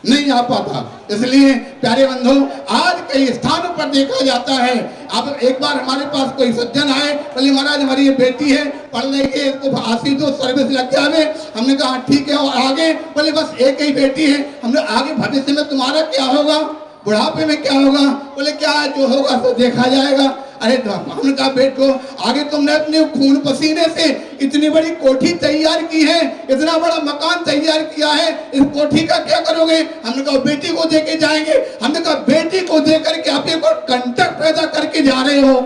नहीं आ पाता। इसलिए प्यारे बंधु, आज कई स्थानों पर देखा जाता है। अब एक बार हमारे पास कोई सज्जन आए, बोले महाराज हमारी ये बेटी है, पढ़ लेंगे, इसको आशी दो, सर्विस लग जावे। हमने कहा ठीक है। और आगे बोले बस एक ही बेटी है। हमने आगे भविष्य में तुम्हारा क्या होगा, बुढ़ापे में क्या होगा? बोले क्या जो होगा तो देखा जाएगा। अरे हमने कहा बेटो, आगे तुमने अपने खून पसीने से इतनी बड़ी कोठी तैयार की है, इतना बड़ा मकान तैयार किया है, इस कोठी का क्या करोगे? हमने कहा बेटी को देके जाएंगे। हमने कहा बेटी को दे करके आप एक और कंटक पैदा करके जा रहे हो,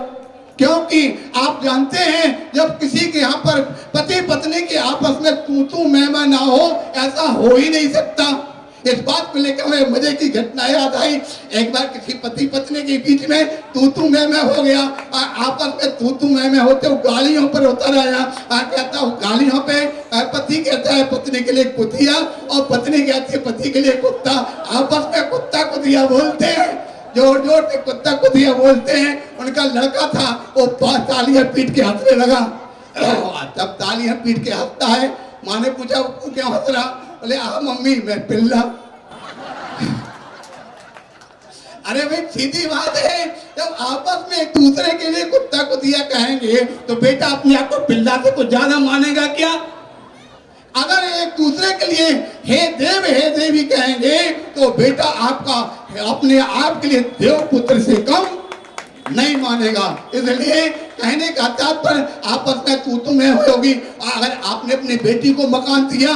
क्योंकि आप जानते हैं जब किसी के यहाँ पर पति पत्नी के आपस में तू मैं ना हो, ऐसा हो ही नहीं सकता। इस बात को लेकर हमें मजे की घटना याद आई। एक बार किसी पति पत्नी के बीच में तू मैं हो गया, आपस में तू मैं होते हुए गालियों पर उतर आया। कहता हूँ गालियों पे पति कहता है पत्नी के लिए कुतिया, और पत्नी कहती है पति के लिए कुत्ता। आपस में कुत्ता कुतिया बोलते हैं, जोर जोर से कुत्ता कुतिया बोलते हैं। उनका लड़का था, वो तालियां पीट के हंसने लगा। तब तालियां पीट के हंसता है, माँ ने पूछा तू क्यों हंस रहा? बोले मम्मी मैं पिल्ला। अरे भाई सीधी बात है, जब आपस में एक दूसरे के लिए कुत्ता कुतिया कहेंगे तो बेटा अपने आप को पिल्ला से कुछ ज्यादा मानेगा क्या? अगर एक दूसरे के लिए हे देव हे देवी कहेंगे तो बेटा आपका अपने आप के लिए देव पुत्र से कम नहीं मानेगा। इसलिए कहने का तात्पर्य आपस में तू मैं होगी। अगर आपने अपनी बेटी को मकान दिया,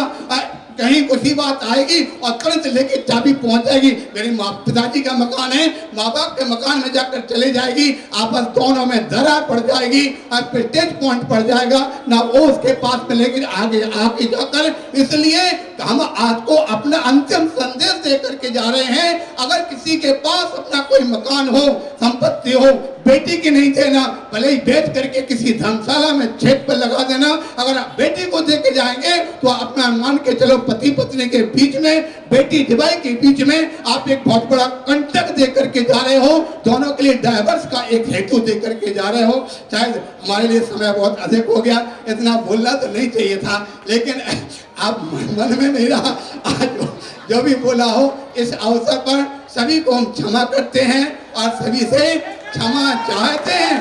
कहीं कुछ बात आएगी और तुरंत लेके चाबी पहुंच जाएगी। मेरी माँ पिताजी का मकान है, माँ बाप के मकान में जाकर चले जाएगी, आपस दोनों में दरार पड़ जाएगी और प्रेस्टेज पॉइंट पड़ जाएगा ना, वो उसके पास में लेकिन आगे जाकर। इसलिए हम आज को अपना अंतिम संदेश दे करके जा रहे हैं। अगर किसी के पास अपना कोई मकान हो, संपत्ति हो, बेटी की नहीं देना, भले ही बेच करके किसी धर्मशाला में चेक पर लगा देना। अगर आप बेटी को दे के जाएंगे तो अपना मान के चलो पति पत्नी के बीच में, बेटी डिवाई के बीच में आप एक बहुत बड़ा कंटक दे करके जा रहे हो, दोनों के लिए डाइवर्स का एक हेतु दे करके जा रहे हो। शायद हमारे लिए समय बहुत अधिक हो गया, इतना बोलना तो नहीं चाहिए था, लेकिन आप मन में नहीं रहा। आज जो भी बोला हो, इस अवसर पर सभी को हम क्षमा करते हैं और सभी से क्षमा चाहते हैं।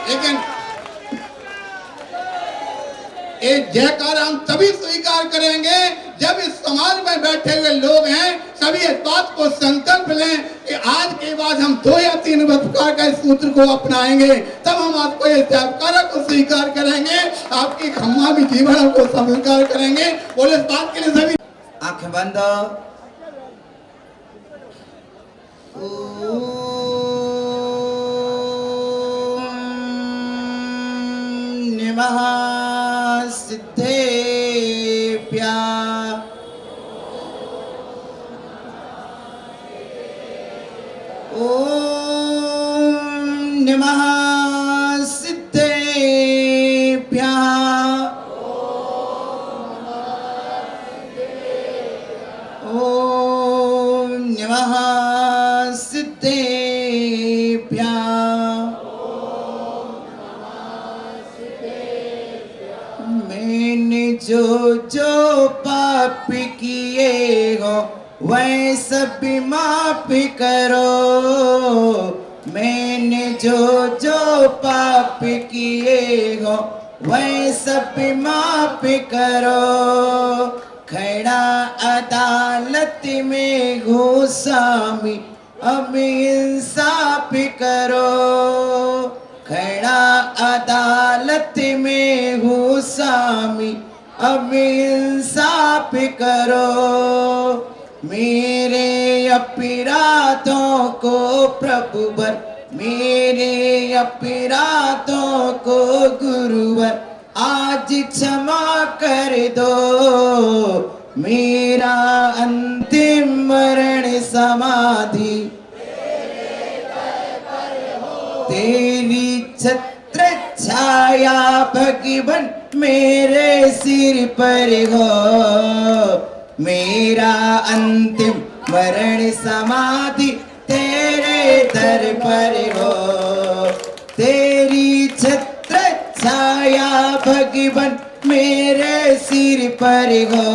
लेकिन एक जयकारा हम तभी स्वीकार करेंगे जब इस समाज में बैठे हुए लोग हैं सभी इस बात को संकल्प लें कि आज के बाद हम 2 या 3 प्रकार का इस सूत्र को अपनाएंगे, तब हम आपको इस जयकारा को स्वीकार करेंगे, आपकी खम्मा भी जीवन को स्वीकार करेंगे। बोले इस बात के लिए सभी आंखें बंद। नमः सिद्धेभ्यः। ओम नमः सिद्धेभ्यः। ओम नमः सिद्धेभ्यः। मैंने जो जो पाप किए हो वह सब माफ करो। मैंने जो जो पाप किए हो वह सब माफ करो। खड़ा अदालत में घुसामी अब इंसाफ करो। खड़ा अदालत में घुसामी अब इंसाफ करो। मेरे अपराधों को प्रभु वर, मेरे अपराधों को गुरुवर आज क्षमा कर दो। मेरा अंतिम मरण समाधि तेरी छत्र छाया भगवन मेरे सिर पर हो। मेरा अंतिम मरण समाधि तेरे दर पर हो। तेरी छत्र छाया भगवन मेरे सिर पर हो।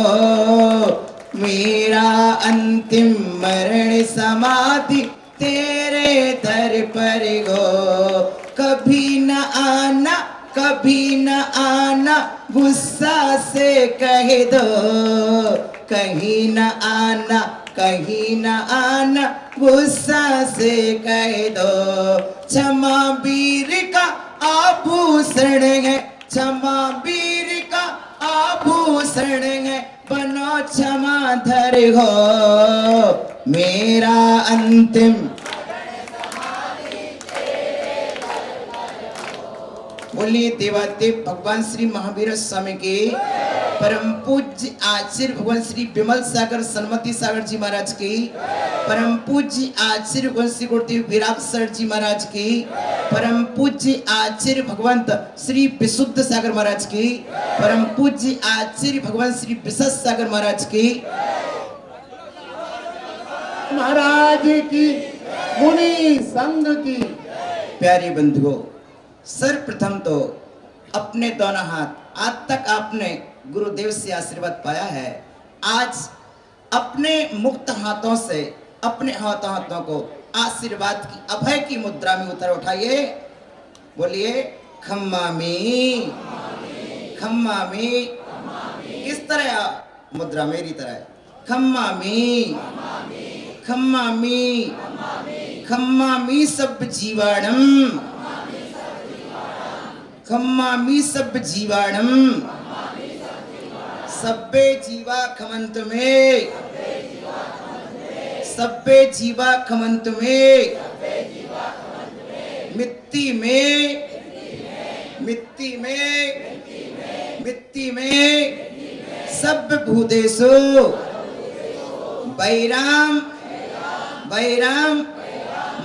मेरा अंतिम मरण समाधि तेरे दर पर हो। कभी न आना, कभी न आना, गुस्सा से कह दो। कहीं न आना, कहीं न आना, गुस्सा से कह दो। क्षमा वीर का आभूषण है, क्षमा वीर का आभूषण है, बनो क्षमा धर हो। मेरा अंतिम बोलिए देवादेव भगवान श्री महावीर स्वामी के परम पूज्य आचार्य भगवान श्री विमल सागर सन्मति सागर जी महाराज की, परम पूज्य आचार्य भगवान श्री गुरुदेव विराट सर जी महाराज की, परम पूज्य आचार्य भगवंत श्री विशुद्ध सागर महाराज की, परम पूज्य आचार्य भगवान श्री विशद सागर महाराज की, महाराज की, मुनि संघ की। प्यारे बंधुओं, सर्वप्रथम तो अपने दोनों हाथ, आज तक आपने गुरुदेव से आशीर्वाद पाया है। आज अपने मुक्त हाथों से अपने हाथों को आशीर्वाद की अभय की मुद्रा में उतर उठाइए। बोलिए खम्मा में, खम्मा में। किस तरह मुद्रा? मेरी तरह। खम्मा में, खम्मा में, खम्मा में सब जीवाणम, खम्मा में सब जीवाणम, सब्बे जीवा खमंत में, सब्बे जीवा खमंत में, मिट्टी में, मिट्टी में, मिट्टी में, सब भूतेषु बैराम, बैराम,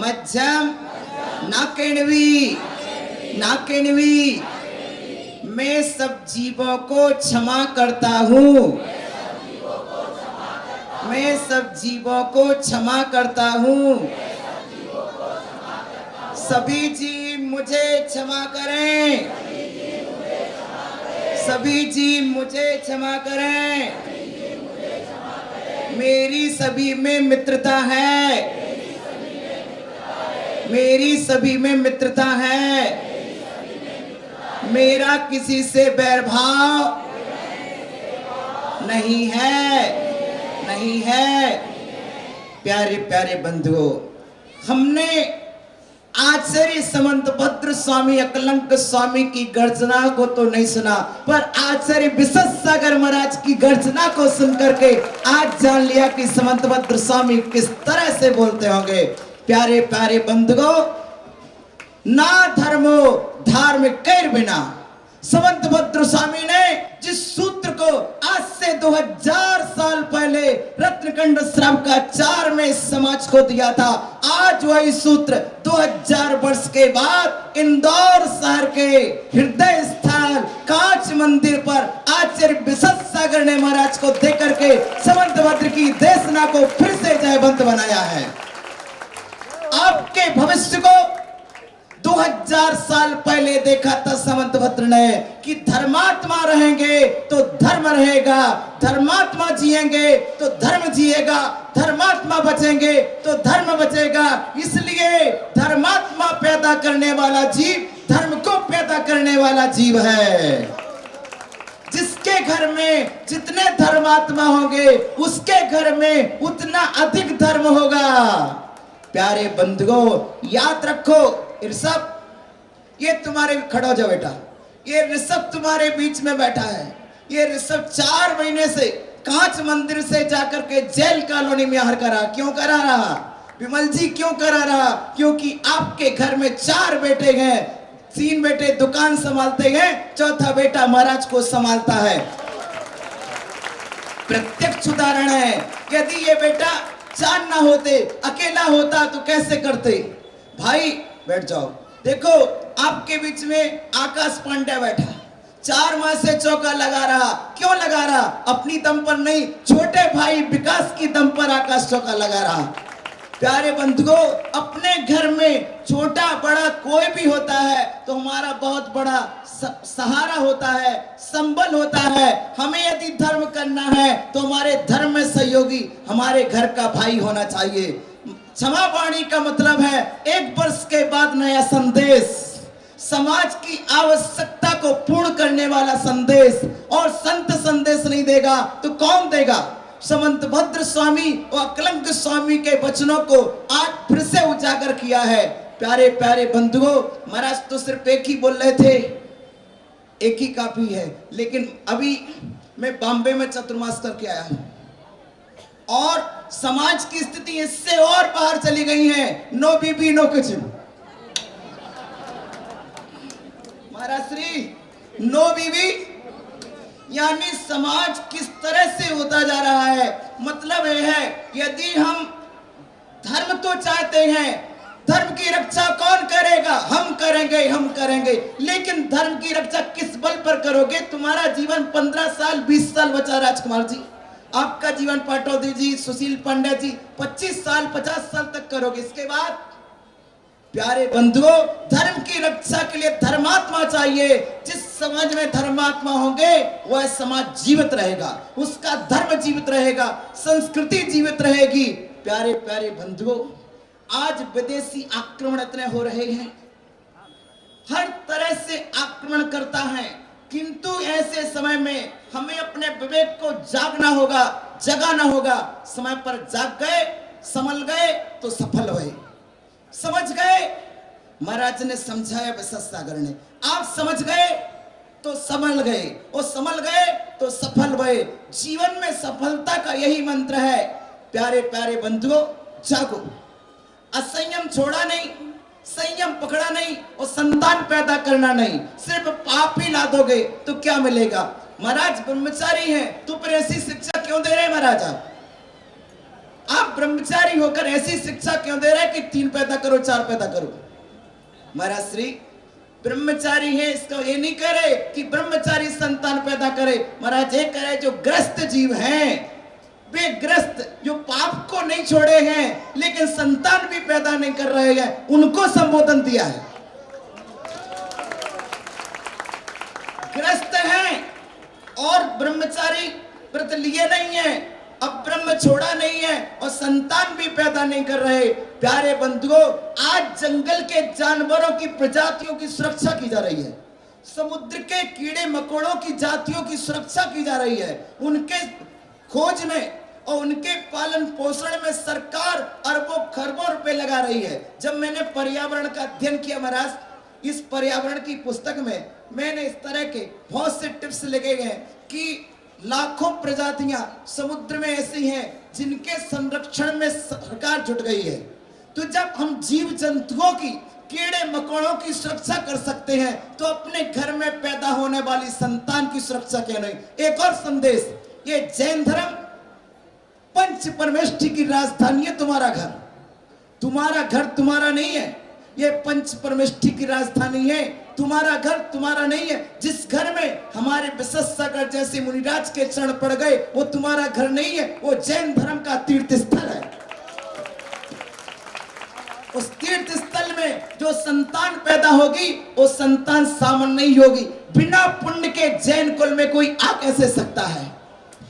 मध्यम, नाकेणवी, नाकेणवी, मैं सब जीवों को क्षमा करता हूँ, मैं सब जीवों को क्षमा करता हूँ, सभी जीव मुझे क्षमा करें, सभी जीव मुझे क्षमा करें, मेरी सभी में मित्रता है, मेरी सभी में मित्रता है, मेरा किसी से बैरभाव नहीं है, नहीं है। प्यारे प्यारे बंधुओं, हमने आचार्य समंतभद्र स्वामी अकलंक स्वामी की गर्जना को तो नहीं सुना, पर आचार्य विशद सागर महाराज की गर्जना को सुनकर के आज जान लिया कि समंतभद्र स्वामी किस तरह से बोलते होंगे। प्यारे प्यारे बंधुओं, ना धर्मो धार्मिक कैर बिना, समंतभद्र स्वामी ने जिस सूत्र को आज से 2000 साल पहले रत्नकंड श्रावकाचार्य में समाज को दिया था, आज वही सूत्र 2000 वर्ष के बाद इंदौर शहर के हृदय स्थल कांच मंदिर पर आचार्य विशद सागर ने महाराज को देकर के समंतभद्र की देशना को फिर से जयवंत बनाया है। आपके भविष्य को 2000 साल पहले देखा था समंतभद्र ने कि धर्मात्मा रहेंगे तो धर्म रहेगा, धर्मात्मा जिएंगे तो धर्म जिएगा, धर्मात्मा बचेंगे तो धर्म बचेगा। इसलिए धर्मात्मा पैदा करने वाला जीव धर्म को पैदा करने वाला जीव है। जिसके घर में जितने धर्मात्मा होंगे उसके घर में उतना अधिक धर्म होगा। प्यारे बंधुओं, याद रखो, ऋषभ, ये तुम्हारे, खड़ा हो जाओ बेटा, ये ऋषभ तुम्हारे बीच में बैठा है। ये ऋषभ 4 महीने से कांच मंदिर से जाकर के जेल कॉलोनी में हर करा। क्यों करा रहा विमल जी, क्यों करा रहा? क्योंकि आपके घर में 4 बेटे हैं, 3 बेटे दुकान संभालते हैं, चौथा बेटा महाराज को संभालता है। प्रत्यक्ष उदाहरण है। यदि ये बेटा 4 ना होते, अकेला होता तो कैसे करते? भाई बैठ जाओ। देखो, आपके बीच में आकाश पांडे बैठा, 4 माह से चौका लगा रहा। क्यों लगा रहा? अपनी दम पर नहीं, छोटे भाई विकास की दम पर आकाश चौका लगा रहा। प्यारे बंधुओं, अपने घर में छोटा बड़ा कोई भी होता है तो हमारा बहुत बड़ा सहारा होता है, संबल होता है। हमें यदि धर्म करना है तो हमारे धर्म में सहयोगी हमारे घर का भाई होना चाहिए। क्षमा वाणी का मतलब है 1 वर्ष के बाद नया संदेश, समाज की आवश्यकता को पूर्ण करने वाला संदेश। और संत संदेश नहीं देगा तो कौन देगा? समंतभद्र स्वामी और अकलंक स्वामी के वचनों को आज फिर से उजागर किया है। प्यारे प्यारे बंधुओं, महाराज तो सिर्फ एक ही बोल रहे थे, एक ही काफी है। लेकिन अभी मैं बॉम्बे में चतुर्मास करके आया हूं और समाज की स्थिति इससे और बाहर चली गई है। नो बीबी नो किचन, महाराज श्री, नो बीबी, यानी समाज किस तरह से होता जा रहा है। मतलब यह है, यदि हम धर्म तो चाहते हैं, धर्म की रक्षा कौन करेगा? हम करेंगे, हम करेंगे। लेकिन धर्म की रक्षा किस बल पर करोगे? तुम्हारा जीवन 15 साल 20 साल बचा। राजकुमार जी, आपका जीवन पाटौदी जी, सुशील पांडे जी 25 साल 50 साल तक करोगे। इसके बाद प्यारे बंधुओं, धर्म की रक्षा के लिए धर्मात्मा चाहिए। जिस समाज में धर्मात्मा होंगे वह समाज जीवित रहेगा, उसका धर्म जीवित रहेगा, संस्कृति जीवित रहेगी। प्यारे प्यारे बंधुओं, आज विदेशी आक्रमण इतने हो रहे हैं, हर तरह से आक्रमण करता है। किंतु ऐसे समय में हमें अपने विवेक को जागना होगा, जगाना होगा। समय पर जाग गए, संभल गए तो सफल हुए। समझ गए, महाराज ने समझाया विशद सागर ने। आप समझ गए तो संभल गए, और संभल गए तो सफल भये। जीवन में सफलता का यही मंत्र है। प्यारे प्यारे बंधुओं, जागो, असंयम छोड़ा नहीं, संयम पकड़ा नहीं, और संतान पैदा करना नहीं, सिर्फ पाप ही ला दोगे तो क्या मिलेगा। महाराज ब्रह्मचारी हैं तो फिर ऐसी शिक्षा क्यों दे रहे हैं महाराज? आप ब्रह्मचारी होकर ऐसी शिक्षा क्यों दे रहे हैं कि 3 पैदा करो, 4 पैदा करो? महाराज श्री ब्रह्मचारी है, इसको ये नहीं कह रहे कि ब्रह्मचारी संतान पैदा करे। महाराज ये कह रहे जो ग्रस्त जीव हैं, वे ग्रस्त जो पाप को नहीं छोड़े हैं लेकिन संतान भी पैदा नहीं कर रहे हैं, उनको संबोधन दिया है। ग्रस्त हैं और ब्रह्मचारी व्रत लिए नहीं है, अब ब्रह्म छोड़ा नहीं है और संतान भी पैदा नहीं कर रहे। प्यारे बंधुओं, आज जंगल के जानवरों की प्रजातियों की सुरक्षा की जा रही है, समुद्र के कीड़े मकोड़ों की जातियों की सुरक्षा की जा रही है। उनके खोज में और उनके पालन पोषण में सरकार अरबों खरबों रुपए लगा रही है। जब मैंने पर्यावरण का अध्ययन किया महाराज, इस पर्यावरण की पुस्तक में मैंने इस तरह के बहुत से टिप्स लिखे गए कि लाखों प्रजातियां समुद्र में ऐसी हैं जिनके संरक्षण में सरकार जुट गई है। तो जब हम जीव जंतुओं की, कीड़े मकोड़ों की सुरक्षा कर सकते हैं तो अपने घर में पैदा होने वाली संतान की सुरक्षा क्यों नहीं। एक और संदेश, ये जैन धर्म पंच परमेष्ठी की राजधानी है। तुम्हारा घर तुम्हारा नहीं है, ये पंच परमेष्ठी की राजधानी है। तुम्हारा घर तुम्हारा नहीं है। जिस घर में हमारे विशेष सागर जैसे मुनिराज के चरण पड़ गए वो तुम्हारा घर नहीं है, वो जैन धर्म का तीर्थ स्थल है। उस तीर्थ स्थल में जो संतान पैदा होगी वो संतान सामान्य नहीं होगी। बिना पुण्य के जैन कुल में कोई आ कैसे सकता है?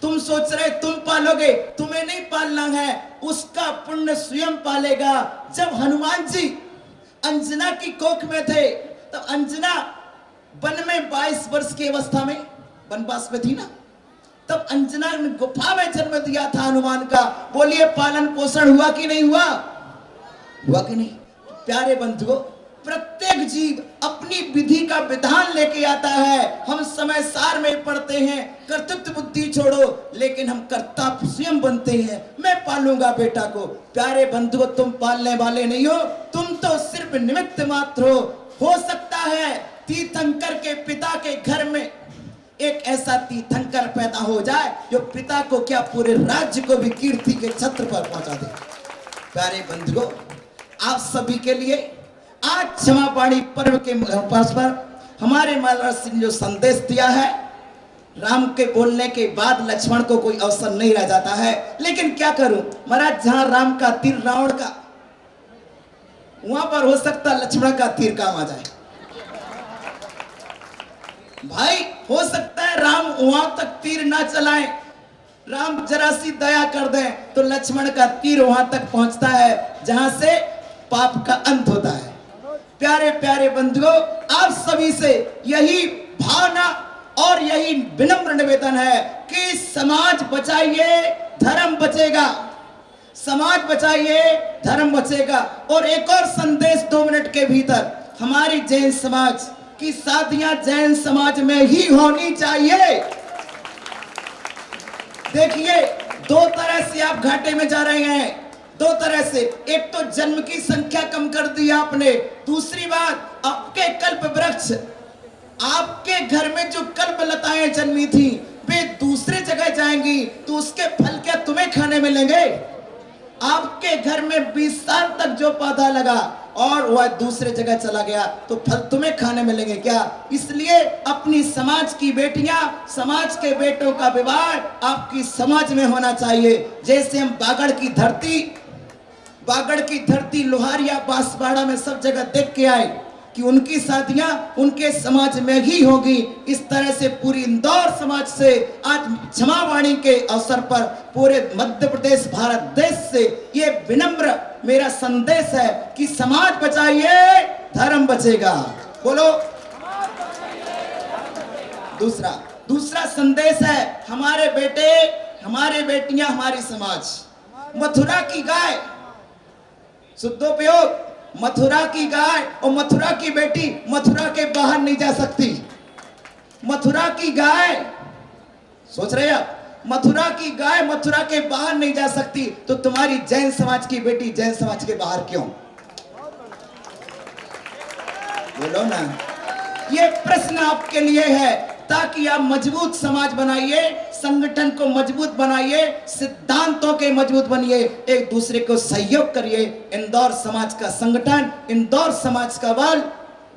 तुम सोच रहे तुम पालोगे, तुम्हें नहीं पालना है, उसका पुण्य स्वयं पालेगा। जब हनुमान जी अंजना की कोख में थे तो अंजना वन में 22 वर्ष की अवस्था में वनवास में थी ना, तब अंजना ने गुफा में जन्म दिया था हनुमान का। बोलिए पालन पोषण हुआ कि नहीं हुआ? हुआ कि नहीं? प्यारे बंधुओं, प्रत्येक जीव अपनी विधि का विधान लेके आता है। हम समय सार में पढ़ते हैं कर्तृत्व बुद्धि छोड़ो, लेकिन हम कर्ता स्वयं बनते हैं। मैं पालूंगा बेटा को। प्यारे बंधुओं, तुम पालने वाले नहीं हो, तुम तो सिर्फ निमित्त मात्र हो सकता है तीर्थंकर के पिता के घर में एक ऐसा तीर्थंकर पैदा हो जाए जो पिता को क्या पूरे राज्य को भी कीर्ति के छत्र पर पहुंचा दे। प्यारे बंधुओं, आप सभी के लिए आज क्षमावाणी पर्व के पास पर हमारे महाराज सिंह ने जो संदेश दिया है, राम के बोलने के बाद लक्ष्मण को कोई अवसर नहीं रह जाता है। लेकिन क्या करूं महाराज, जहां राम का तीर रावण का, वहां पर हो सकता लक्ष्मण का तीर काम आ जाए। भाई हो सकता है राम वहां तक तीर ना चलाएं, राम जरा सी दया कर दें तो लक्ष्मण का तीर वहां तक पहुंचता है जहां से पाप का अंत होता है। प्यारे प्यारे बंधुओं, आप सभी से यही भावना और यही विनम्र निवेदन है कि समाज बचाइए, धर्म बचेगा। समाज बचाइए, धर्म बचेगा। और एक और संदेश 2 मिनट के भीतर, हमारी जैन समाज की शादियां जैन समाज में ही होनी चाहिए। देखिए, 2 तरह से आप घाटे में जा रहे हैं, 2 तरह से। एक तो जन्म की संख्या कम कर दी आपने, दूसरी बात आपके कल्प वृक्ष, आपके घर में जो कल्प लताएं जन्मी थी वे दूसरे जगह जाएंगी तो उसके फल क्या तुम्हें खाने मिलेंगे? आपके घर में 20 साल तक जो पौधा लगा और वह दूसरे जगह चला गया तो फल तुम्हें खाने मिलेंगे क्या? इसलिए अपनी समाज की बेटियां, समाज के बेटों का विवाह आपकी समाज में होना चाहिए। जैसे हम बागड़ की धरती लोहारिया बांसवाड़ा में सब जगह देख के आए कि उनकी शादियां उनके समाज में ही होगी, इस तरह से पूरी इंदौर समाज से आज क्षमावाणी के अवसर पर पूरे मध्य प्रदेश भारत देश से ये विनम्र मेरा संदेश है कि समाज बचाइए, धर्म बचेगा। बोलो। दूसरा संदेश है, हमारे बेटे, हमारे बेटियां, हमारी समाज। मथुरा की गाय, शुद्धोपयोग, मथुरा की गाय और मथुरा की बेटी मथुरा के बाहर नहीं जा सकती। मथुरा की गाय, सोच रहे आप, मथुरा की गाय मथुरा के बाहर नहीं जा सकती, तो तुम्हारी जैन समाज की बेटी जैन समाज के बाहर क्यों? बोलो ना। ये प्रश्न आपके लिए है, ताकि आप मजबूत समाज बनाइए, संगठन को मजबूत बनाइए, सिद्धांतों के मजबूत बनिए, एक दूसरे को सहयोग करिए। इंदौर समाज का संगठन, इंदौर समाज का बल।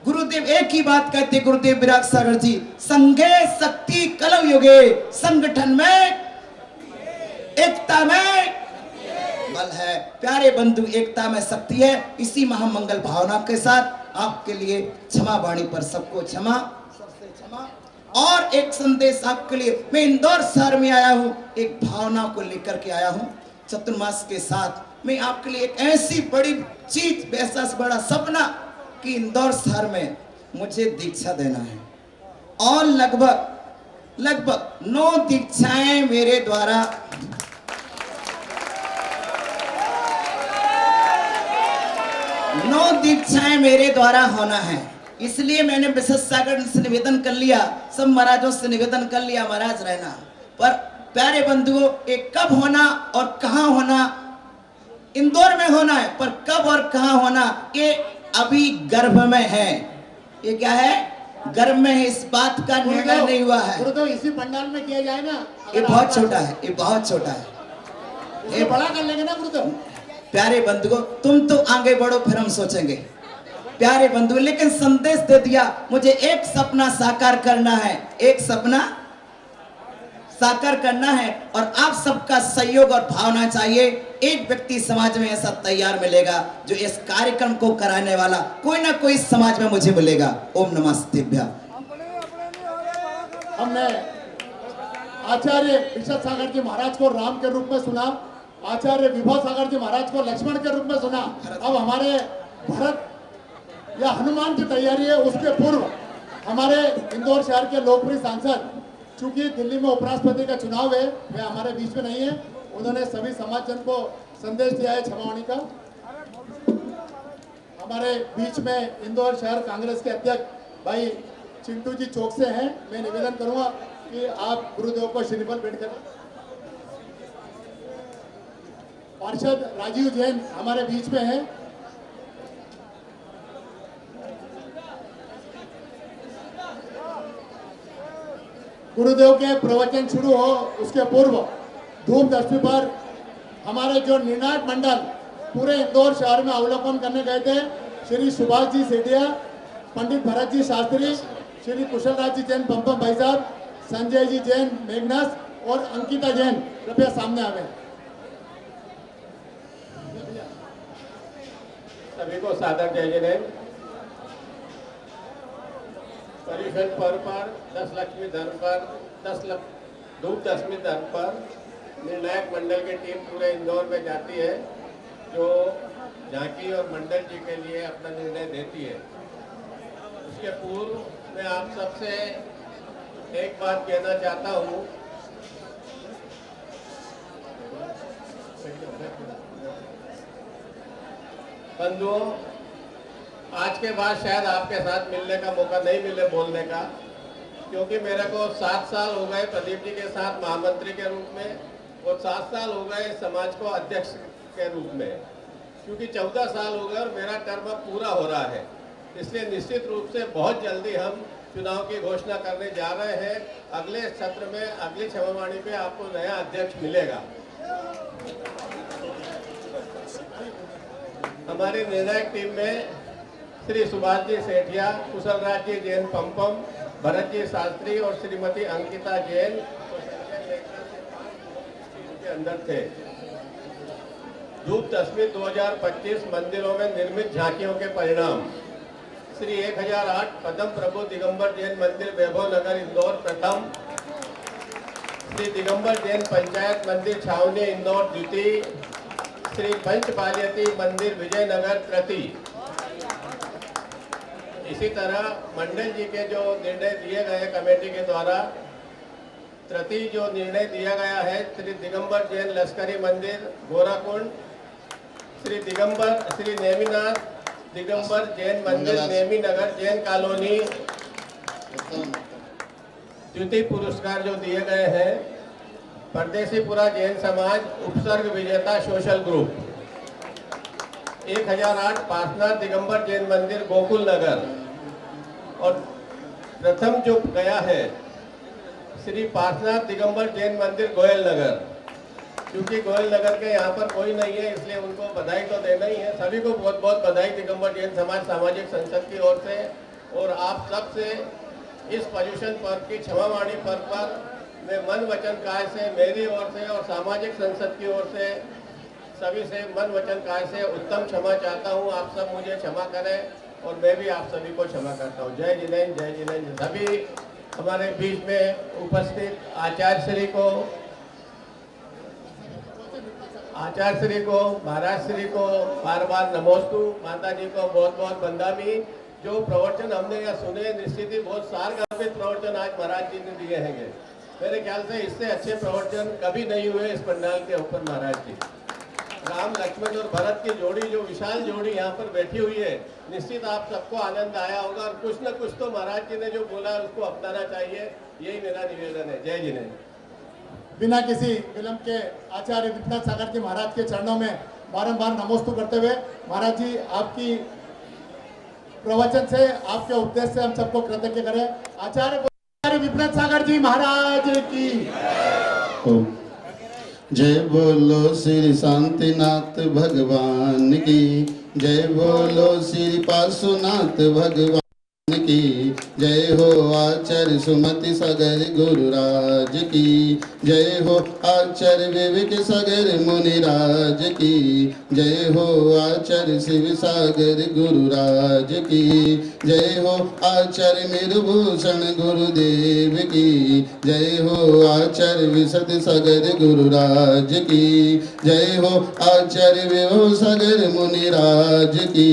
गुरुदेव एक ही बात कहते, गुरुदेव विराग सागर जी, संघे शक्ति कलौ युगे, संगठन में एकता में बल है। प्यारे बंधु, एकता में शक्ति है। इसी महामंगल भावना के साथ आपके लिए क्षमा वाणी पर सबको क्षमा, सबसे क्षमा। और एक संदेश आपके लिए, मैं इंदौर शहर में आया हूं, एक भावना को लेकर के आया हूं। चतुर्मास के साथ मैं आपके लिए एक ऐसी बड़ी चीज, ऐसा बड़ा सपना कि इंदौर शहर में मुझे दीक्षा देना है, और लगभग 9 दीक्षाएं मेरे द्वारा, 9 दीक्षाएं मेरे द्वारा होना है। इसलिए मैंने विशेष सागर से निवेदन कर लिया, सब महाराजों से निवेदन कर लिया, महाराज रहना। पर प्यारे बंधुओं, एक कब होना और कहां होना, इंदौर में होना है, पर कब और कहां होना ये अभी गर्भ में है। ये क्या है? गर्भ में है, इस बात का निर्णय नहीं हुआ है। गुरुदेव इसी पंडाल में किया जाए ना। ये बहुत छोटा है, ये बहुत छोटा है, ये बड़ा कर लेंगे ना गुरुदेव। प्यारे बंधुओं, तुम तो आगे बढ़ो, फिर हम सोचेंगे। प्यारे बंधु, लेकिन संदेश दे दिया, मुझे एक सपना साकार करना है, एक सपना साकार करना है, और आप सबका सहयोग और भावना चाहिए। एक व्यक्ति समाज में ऐसा तैयार मिलेगा जो इस कार्यक्रम को कराने वाला, कोई ना कोई समाज में मुझे मिलेगा। ओम नमः शिवाय। हमने आचार्य विशद सागर जी महाराज को राम के रूप में सुना, आचार्य विभव सागर जी महाराज को लक्ष्मण के रूप में सुना। अब हमारे भरत या हनुमान की तैयारी है। उसके पूर्व हमारे इंदौर शहर के लोकप्रिय सांसद, चूंकि दिल्ली में उपराष्ट्रपति का चुनाव है, वे हमारे बीच में नहीं है, उन्होंने सभी समाजजन को संदेश दिया है क्षमावाणी का। हमारे बीच में इंदौर शहर कांग्रेस के अध्यक्ष भाई चिंटू जी चौक से हैं। मैं निवेदन करूंगा कि आप गुरुदेव को श्रीफल भेंट करें। पार्षद राजीव जैन हमारे बीच में हैं। गुरुदेव के प्रवचन शुरू हो उसके पूर्व धूम दशमी पर हमारे जो निर्णायक मंडल पूरे इंदौर शहर में अवलोकन करने गए थे, श्री सुभाष जी सेठिया, पंडित भरत जी शास्त्री, श्री कुशल राज जी जैन पंपम भाई साहब, संजय जी जैन मेघनास और अंकिता जैन, कृपया सामने आवे। सभी को सादर जय जैन। परिषद पर्व पर 10 लक्ष्मी धर्म पर 10 धूप दशमी धर्म पर निर्णायक मंडल की टीम पूरे इंदौर में जाती है, जो झांकी और मंडल जी के लिए अपना निर्णय देती है। उसके पूर्व मैं आप सबसे एक बात कहना चाहता हूँ। बंधुओं, आज के बाद शायद आपके साथ मिलने का मौका नहीं मिले बोलने का, क्योंकि मेरे को 7 साल हो गए प्रदीप जी के साथ महामंत्री के रूप में, और 7 साल हो गए समाज को अध्यक्ष के रूप में, क्योंकि 14 साल हो गए और मेरा टर्म अब पूरा हो रहा है। इसलिए निश्चित रूप से बहुत जल्दी हम चुनाव की घोषणा करने जा रहे हैं। अगले सत्र में, अगली क्षमावाणी पे आपको नया अध्यक्ष मिलेगा। हमारी निर्णायक टीम में श्री सुभाष जी सेठिया, कुशल राज जी जैन पंपम, भरत जी शास्त्री और श्रीमती अंकिता जैन के अंदर थे। धूप दशमी 2025 मंदिरों में निर्मित झांकियों के परिणाम। श्री 1008 पद्म प्रभु दिगंबर जैन मंदिर वैभव नगर इंदौर प्रथम, श्री दिगंबर जैन पंचायत मंदिर छावनी इंदौर द्वितीय, श्री पंचपालियती मंदिर विजयनगर तृतीय। इसी तरह मंडल जी के जो निर्णय दिए गए कमेटी के द्वारा, तृतीय जो निर्णय दिया गया है, श्री दिगंबर जैन लश्करी मंदिर गोराकुंड, श्री नेमिनाथ दिगंबर जैन मंदिर नेमी नगर जैन कॉलोनी, द्वितीय पुरस्कार जो दिए गए हैं परदेसीपुरा जैन समाज उपसर्ग विजेता सोशल ग्रुप, 1008 पार्श्वनाथ दिगंबर जैन मंदिर गोकुल नगर, और प्रथम जो गया है श्री पार्श्वनाथ दिगंबर जैन मंदिर गोयल नगर। क्योंकि गोयल नगर के यहाँ पर कोई नहीं है इसलिए उनको बधाई तो देना ही है। सभी को बहुत बहुत बधाई दिगंबर जैन समाज सामाजिक संसद की ओर से, और आप सबसे इस पोजीशन पर की क्षमावाणी पर मैं मन वचन काय से, मेरी ओर से और सामाजिक संसद की ओर से सभी से मन वचन काय से उत्तम क्षमा चाहता हूँ। आप सब मुझे क्षमा करें और मैं भी आप सभी को क्षमा करता हूँ। जय जिनेन्द्र, जय जिनेन्द्र। सभी हमारे बीच में उपस्थित आचार्य श्री को, महाराज श्री को बार बार नमोस्तु, माता जी को बहुत बहुत वंदामी। जो प्रवचन हमने यहाँ सुने निश्चित ही बहुत सारगामित प्रवचन आज महाराज जी ने दिए हैं। मेरे ख्याल से इससे अच्छे प्रवचन कभी नहीं हुए इस पंडाल के ऊपर। महाराज जी राम लक्ष्मण और भरत की जोड़ी, जो विशाल जोड़ी यहाँ पर बैठी हुई है, निश्चित आप सबको आनंद आया होगा और कुछ न कुछ तो महाराज जी ने जो बोला उसको अपनाना चाहिए, यही मेरा निवेदन है। जय जिनेन्द्र। बिना किसी विलंब के आचार्य विश्वनाथ सागर जी महाराज के चरणों में बारंबार नमोस्तु करते हुए, महाराज जी आपकी प्रवचन से, आपके उपदेश से हम सबको कृतज्ञ करें। आचार्य विश्वनाथ सागर जी महाराज की जय बोलो श्री शांतिनाथ भगवान की, जय बोलो श्री पार्श्वनाथ भगवान की, जय हो आचार्य सुमति सागर गुरुराज की, जय हो आचार्य विवेक सागर मुनिराज की, जय हो आचार्य शिव सागर गुरुराज की, जय हो आचार्य मेरुभूषण गुरुदेव की, जय हो आचार्य विशद सागर गुरुराज की, जय हो आचार्य विभव सागर मुनिराज की।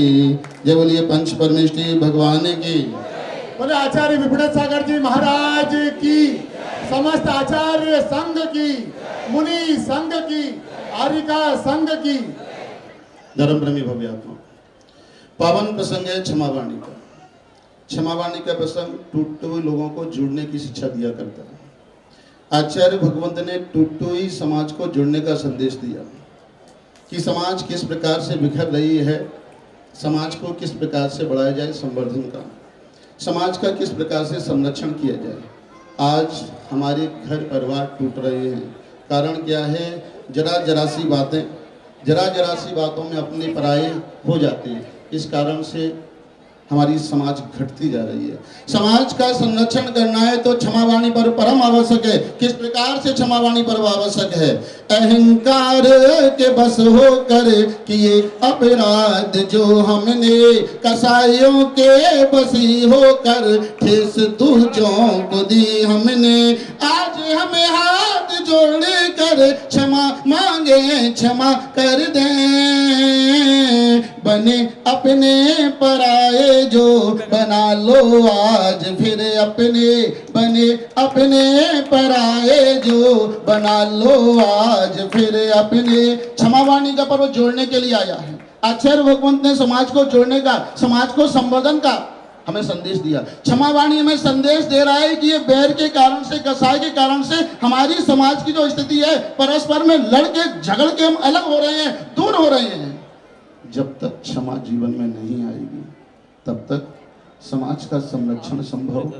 जय बोलिए पंच परमेष्ठी भगवान की। बोले आचार्य विश्वनाथ सागर जी महाराज की, समस्त आचार्य संघ की, मुनि संघ की, आर्यिका संघ की। धर्म प्रेमी भव्य आत्मा, पावन प्रसंग है क्षमावाणी का। क्षमावाणी का प्रसंग टूटे हुए लोगों को जुड़ने की शिक्षा दिया करता है। आचार्य भगवंत ने टूटे हुई समाज को जुड़ने का संदेश दिया कि समाज किस प्रकार से बिखर रही है, समाज को किस प्रकार से बढ़ाया जाए, संवर्धन का, समाज का किस प्रकार से संरक्षण किया जाए। आज हमारे घर परिवार टूट रहे हैं। कारण क्या है? जरा जरा सी बातों में अपने पराये हो जाते हैं। इस कारण से हमारी समाज घटती जा रही है। समाज का संरक्षण करना है तो क्षमावाणी पर परम आवश्यक है। किस प्रकार से क्षमावाणी पर आवश्यक है? अहंकार के बस होकर किए अपराध जो हमने, कसाईयों के बसी होकर ठेस तुझों को दी हमने। आज हमें हाथ जोड़ कर क्षमा मांगे, क्षमा कर दें। बने अपने पराये जो बना लो आज फिर अपने, बने अपने पराये जो बना लो आज फिर अपने। क्षमावाणी का पर्व जोड़ने के लिए आया है। आचार्य भगवंत ने समाज को जोड़ने का, समाज को संवर्धन का हमें संदेश दिया। क्षमावाणी हमें संदेश दे रहा है कि ये बैर के कारण से, कसाई के कारण से हमारी समाज की जो स्थिति है, परस्पर में लड़के झगड़ के हम अलग हो रहे हैं, दूर हो रहे हैं। जब तक क्षमा जीवन में नहीं आएगी तब तक समाज का संरक्षण संभव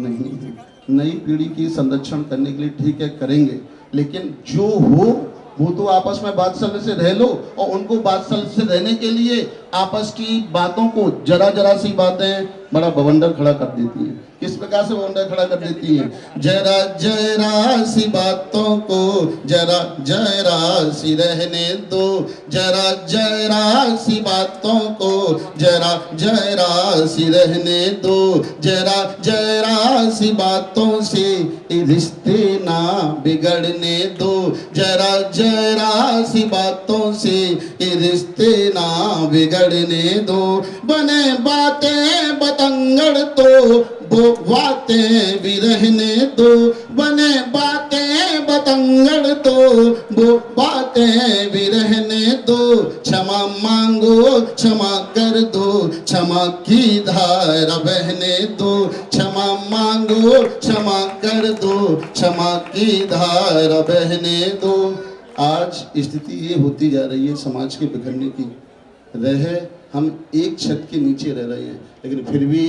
नहीं है। नई पीढ़ी की संरक्षण करने के लिए ठीक है करेंगे, लेकिन जो हो वो तो आपस में बातचीत से रह लो, और उनको बातचीत से रहने के लिए आपस की बातों को, जरा जरा सी बातें बड़ा बवंडर खड़ा कर देती है। किस प्रकार से बवंडर खड़ा कर देती है? जरा जरा सी बातों को जरा जरा सी रहने दो, जरा जरा सी बातों को जरा जरा सी रहने दो, जरा जरा सी बातों से रिश्ते ना बिगड़ने दो, जरा जरा सी बातों से रिश्ते ना बिगड़ने दो। बने बातें बतंगड़ तो वो बातें भी रहने दो, बने बातें बतंगड़ तो वो बातें भी रहने दो। क्षमा मांगो क्षमा कर दो, क्षमा की धारा बहने दो, क्षमा मांगो दो, क्षमा कर दो, क्षमा की धारा बहने दो। आज स्थिति ये होती जा रही है समाज के बिखरने की। हम एक छत के नीचे रह रहे हैं, लेकिन फिर भी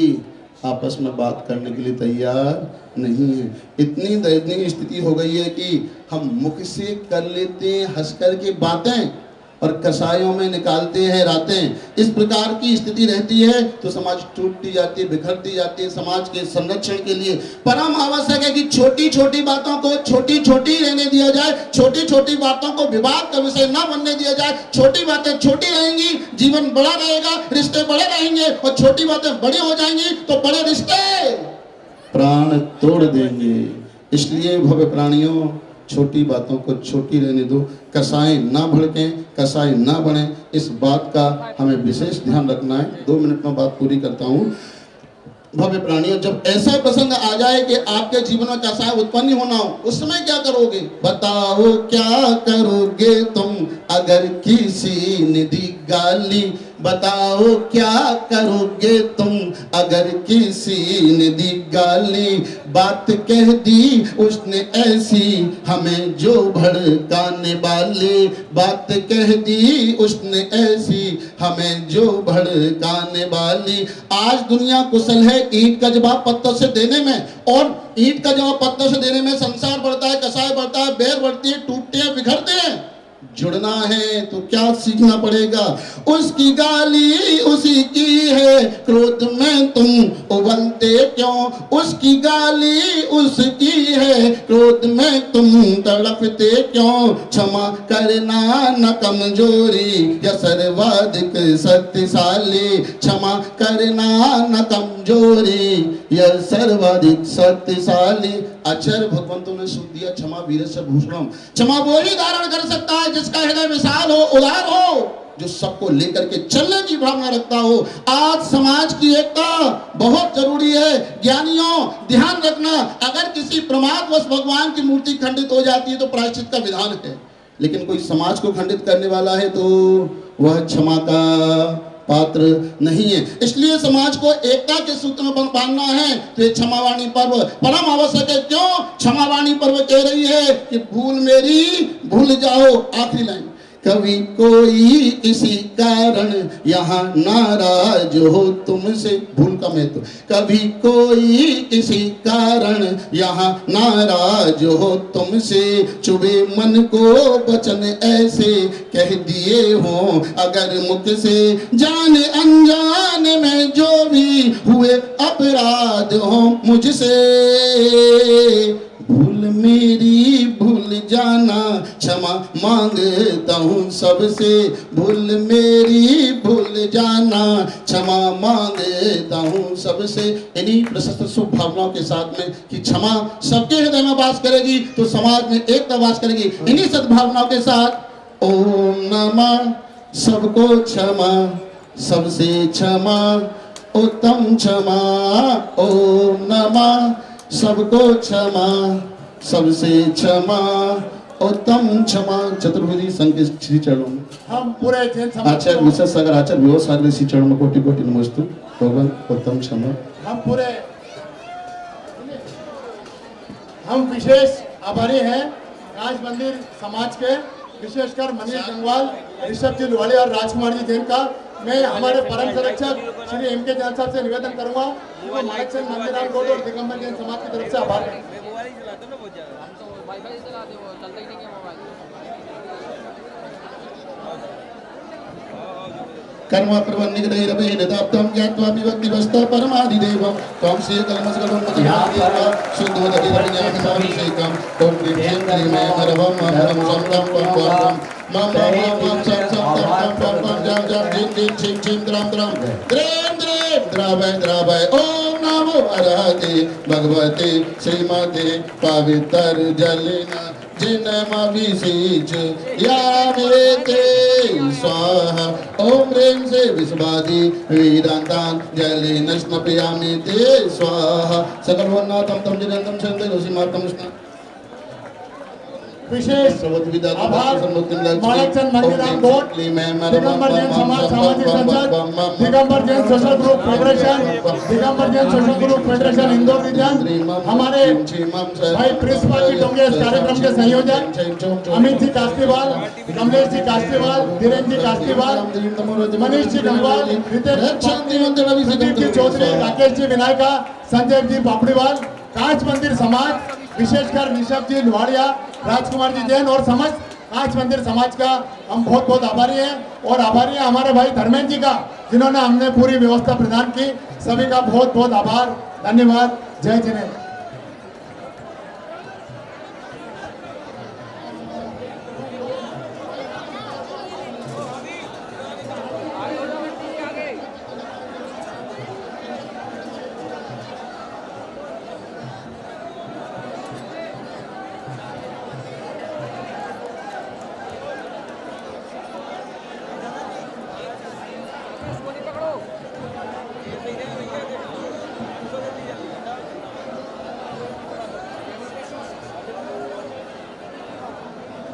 आपस में बात करने के लिए तैयार नहीं है। इतनी दयनीय स्थिति हो गई है कि हम मुख से कर लेते हैं हंस कर के बातें और कसायों में निकालते हैं रातें। इस प्रकार की स्थिति रहती है तो समाज टूटती जाती है, बिखरती जाती है। समाज के संरक्षण के लिए परम आवश्यक है कि छोटी छोटी बातों को छोटी छोटी रहने दिया जाए, छोटी छोटी बातों को विवाद का विषय न बनने दिया जाए। छोटी बातें छोटी रहेंगी, जीवन बड़ा रहेगा, रिश्ते बड़े रहेंगे, और छोटी बातें बड़ी हो जाएंगी तो बड़े रिश्ते प्राण तोड़ देंगे। इसलिए भव्य प्राणियों, छोटी बातों को छोटी रहने दो, कसाई ना भड़कें, कसाई ना बने, इस बात का हमें विशेष ध्यान रखना है। 2 मिनट में बात पूरी करता हूँ। भव्य प्राणियों, जब ऐसा प्रसंग आ जाए कि आपके जीवन में कसाय उत्पन्न होना हो, उस समय क्या करोगे? बताओ क्या करोगे तुम अगर किसी ने दी गाली? बताओ क्या करोगे तुम अगर किसी ने दी गाली? बात कह दी उसने ऐसी हमें जो भड़काने वाली, बात कह दी उसने ऐसी हमें जो भड़काने वाली। आज दुनिया कुशल है ईंट का जवाब पत्थर से देने में, और ईंट का जवाब पत्थर से देने में संसार बढ़ता है, कसाय बढ़ता है, बैर बढ़ती है, टूटते हैं, बिखरते हैं। जुड़ना है तो क्या सीखना पड़ेगा? उसकी गाली उसी की है, क्रोध में तुम उबलते क्यों? उसकी गाली उसकी है, क्रोध में तुम तड़पते क्यों? क्षमा करना न कमजोरी या सर्वाधिक शक्तिशाली, क्षमा करना न कमजोरी या सर्वाधिक शक्तिशाली। आचार्य भगवंतों ने सुन दिया, क्षमा वीरस्य भूषणम। क्षमा वो ही धारण कर सकता है जिसका हृदय विशाल हो, उदार हो, जो सबको लेकर के चलने की भावना रखता हो। आज समाज की एकता बहुत जरूरी है। ज्ञानियों, ध्यान रखना, अगर किसी प्रमादवश भगवान की मूर्ति खंडित हो जाती है तो प्रायश्चित का विधान है, लेकिन कोई समाज को खंडित करने वाला है तो वह क्षमा का पात्र नहीं है। इसलिए समाज को एकता के सूत्र में बांधना है तो ये क्षमावाणी पर्व परम आवश्यक है। क्यों? क्षमावाणी पर्व कह रही है कि भूल मेरी भूल जाओ। आखिरी लाइन, कभी कोई किसी कारण यहाँ नाराज हो तुमसे, भूल का महत्व, कभी कोई किसी कारण यहाँ नाराज हो तुमसे, चुभे मन को वचन ऐसे कह दिए हो अगर मुख से, जाने अनजाने में जो भी हुए अपराध हो मुझसे, भूल मेरी भूल जाना क्षमा मांगता हूँ सबसे, भूल मेरी भूल जाना क्षमा मांगता हूँ सबसे। इन्हीं प्रशस्त शुभ भावनाओं के साथ में कि क्षमा सबके हृदय में वास करेगी तो समाज में एकता वास करेगी। इन्हीं सद्भावनाओं के साथ ओम नमः सबको क्षमा, सबसे क्षमा उत्तम क्षमा, ओम नमः सबको क्षमा, सबसे क्षमा उत्तम क्षमा। चतुर्भुजी संघ के श्री चरणों में हम पूरे जैन समाज आचार्य विशेष सागर आचार्य विभो सागर श्री चरणों में कोटि कोटि नमस्तु। भगवान उत्तम क्षमा। हम विशेष आभारी हैं राज मंदिर समाज के, विशेषकर मनीष गंगवाल, ऋषभ जी लोहाड़े और राजकुमार जी जैन का। मैं हमारे परम संरक्षक श्री एम के जैन साहब से निवेदन करूंगा कि वो माणिक सिंह मंदिराल रोड और दिगंबर जैन समाज की तरफ से आभार करें। कर्म प्रबंधिकदै रवे निदाप्तम ज्ञात्वा विभक्ति वस्ता परमाधिदेवम त्वं श्री कलमसगलम मतिहादेवा शुद्धोदधि रविज्ञान साभिषेकम ओम क्रीं क्रीं मैं हरवम हरम शमरम पम पम मम मम सम सम तम तम पम जम जम जिम जिम छिम छिम द्रम द्रम द्रेम द्रेम द्रावय द्रावय। ओम नमो अरहते भगवते श्रीमते पवित्र जलिना जिनमभिषेच यावेते स्वाहा। ओम ह्रीं से विश्वादि वेदांतान जलेन स्नापयामि ते स्वाहा। सकल वन्नाथम तम जिनंतम शंते ऋषि मार्तम स्नान विशेष आभार माणकचंद मंदिराम गोट, दिगंबर जैन समाज सामाजिक संसद, Digambar Jain social group federation, Digambar Jain social group federation Indore region, हमारे भाई प्रिंसिपल जी डोंगे इस कार्यक्रम के संयोजक, अमित जी कास्तीवाल, कमलेश जी कास्तीवाल, धीरेन्द्र जी कास्तीवाल, मनीष जी गंगवाल, प्रदीप जी चौधरी, राकेश जी विनायका, संजय जी पापड़ीवाल, कांच मंदिर समाज, विशेषकर ऋषभ जी लुहाड़िया, राजकुमार जी जैन और समस्त कांच मंदिर समाज का हम बहुत बहुत आभारी हैं। और आभारी हैं हमारे भाई धर्मेंद्र जी का, जिन्होंने हमने पूरी व्यवस्था प्रदान की। सभी का बहुत बहुत आभार, धन्यवाद। जय जिनेन्द्र।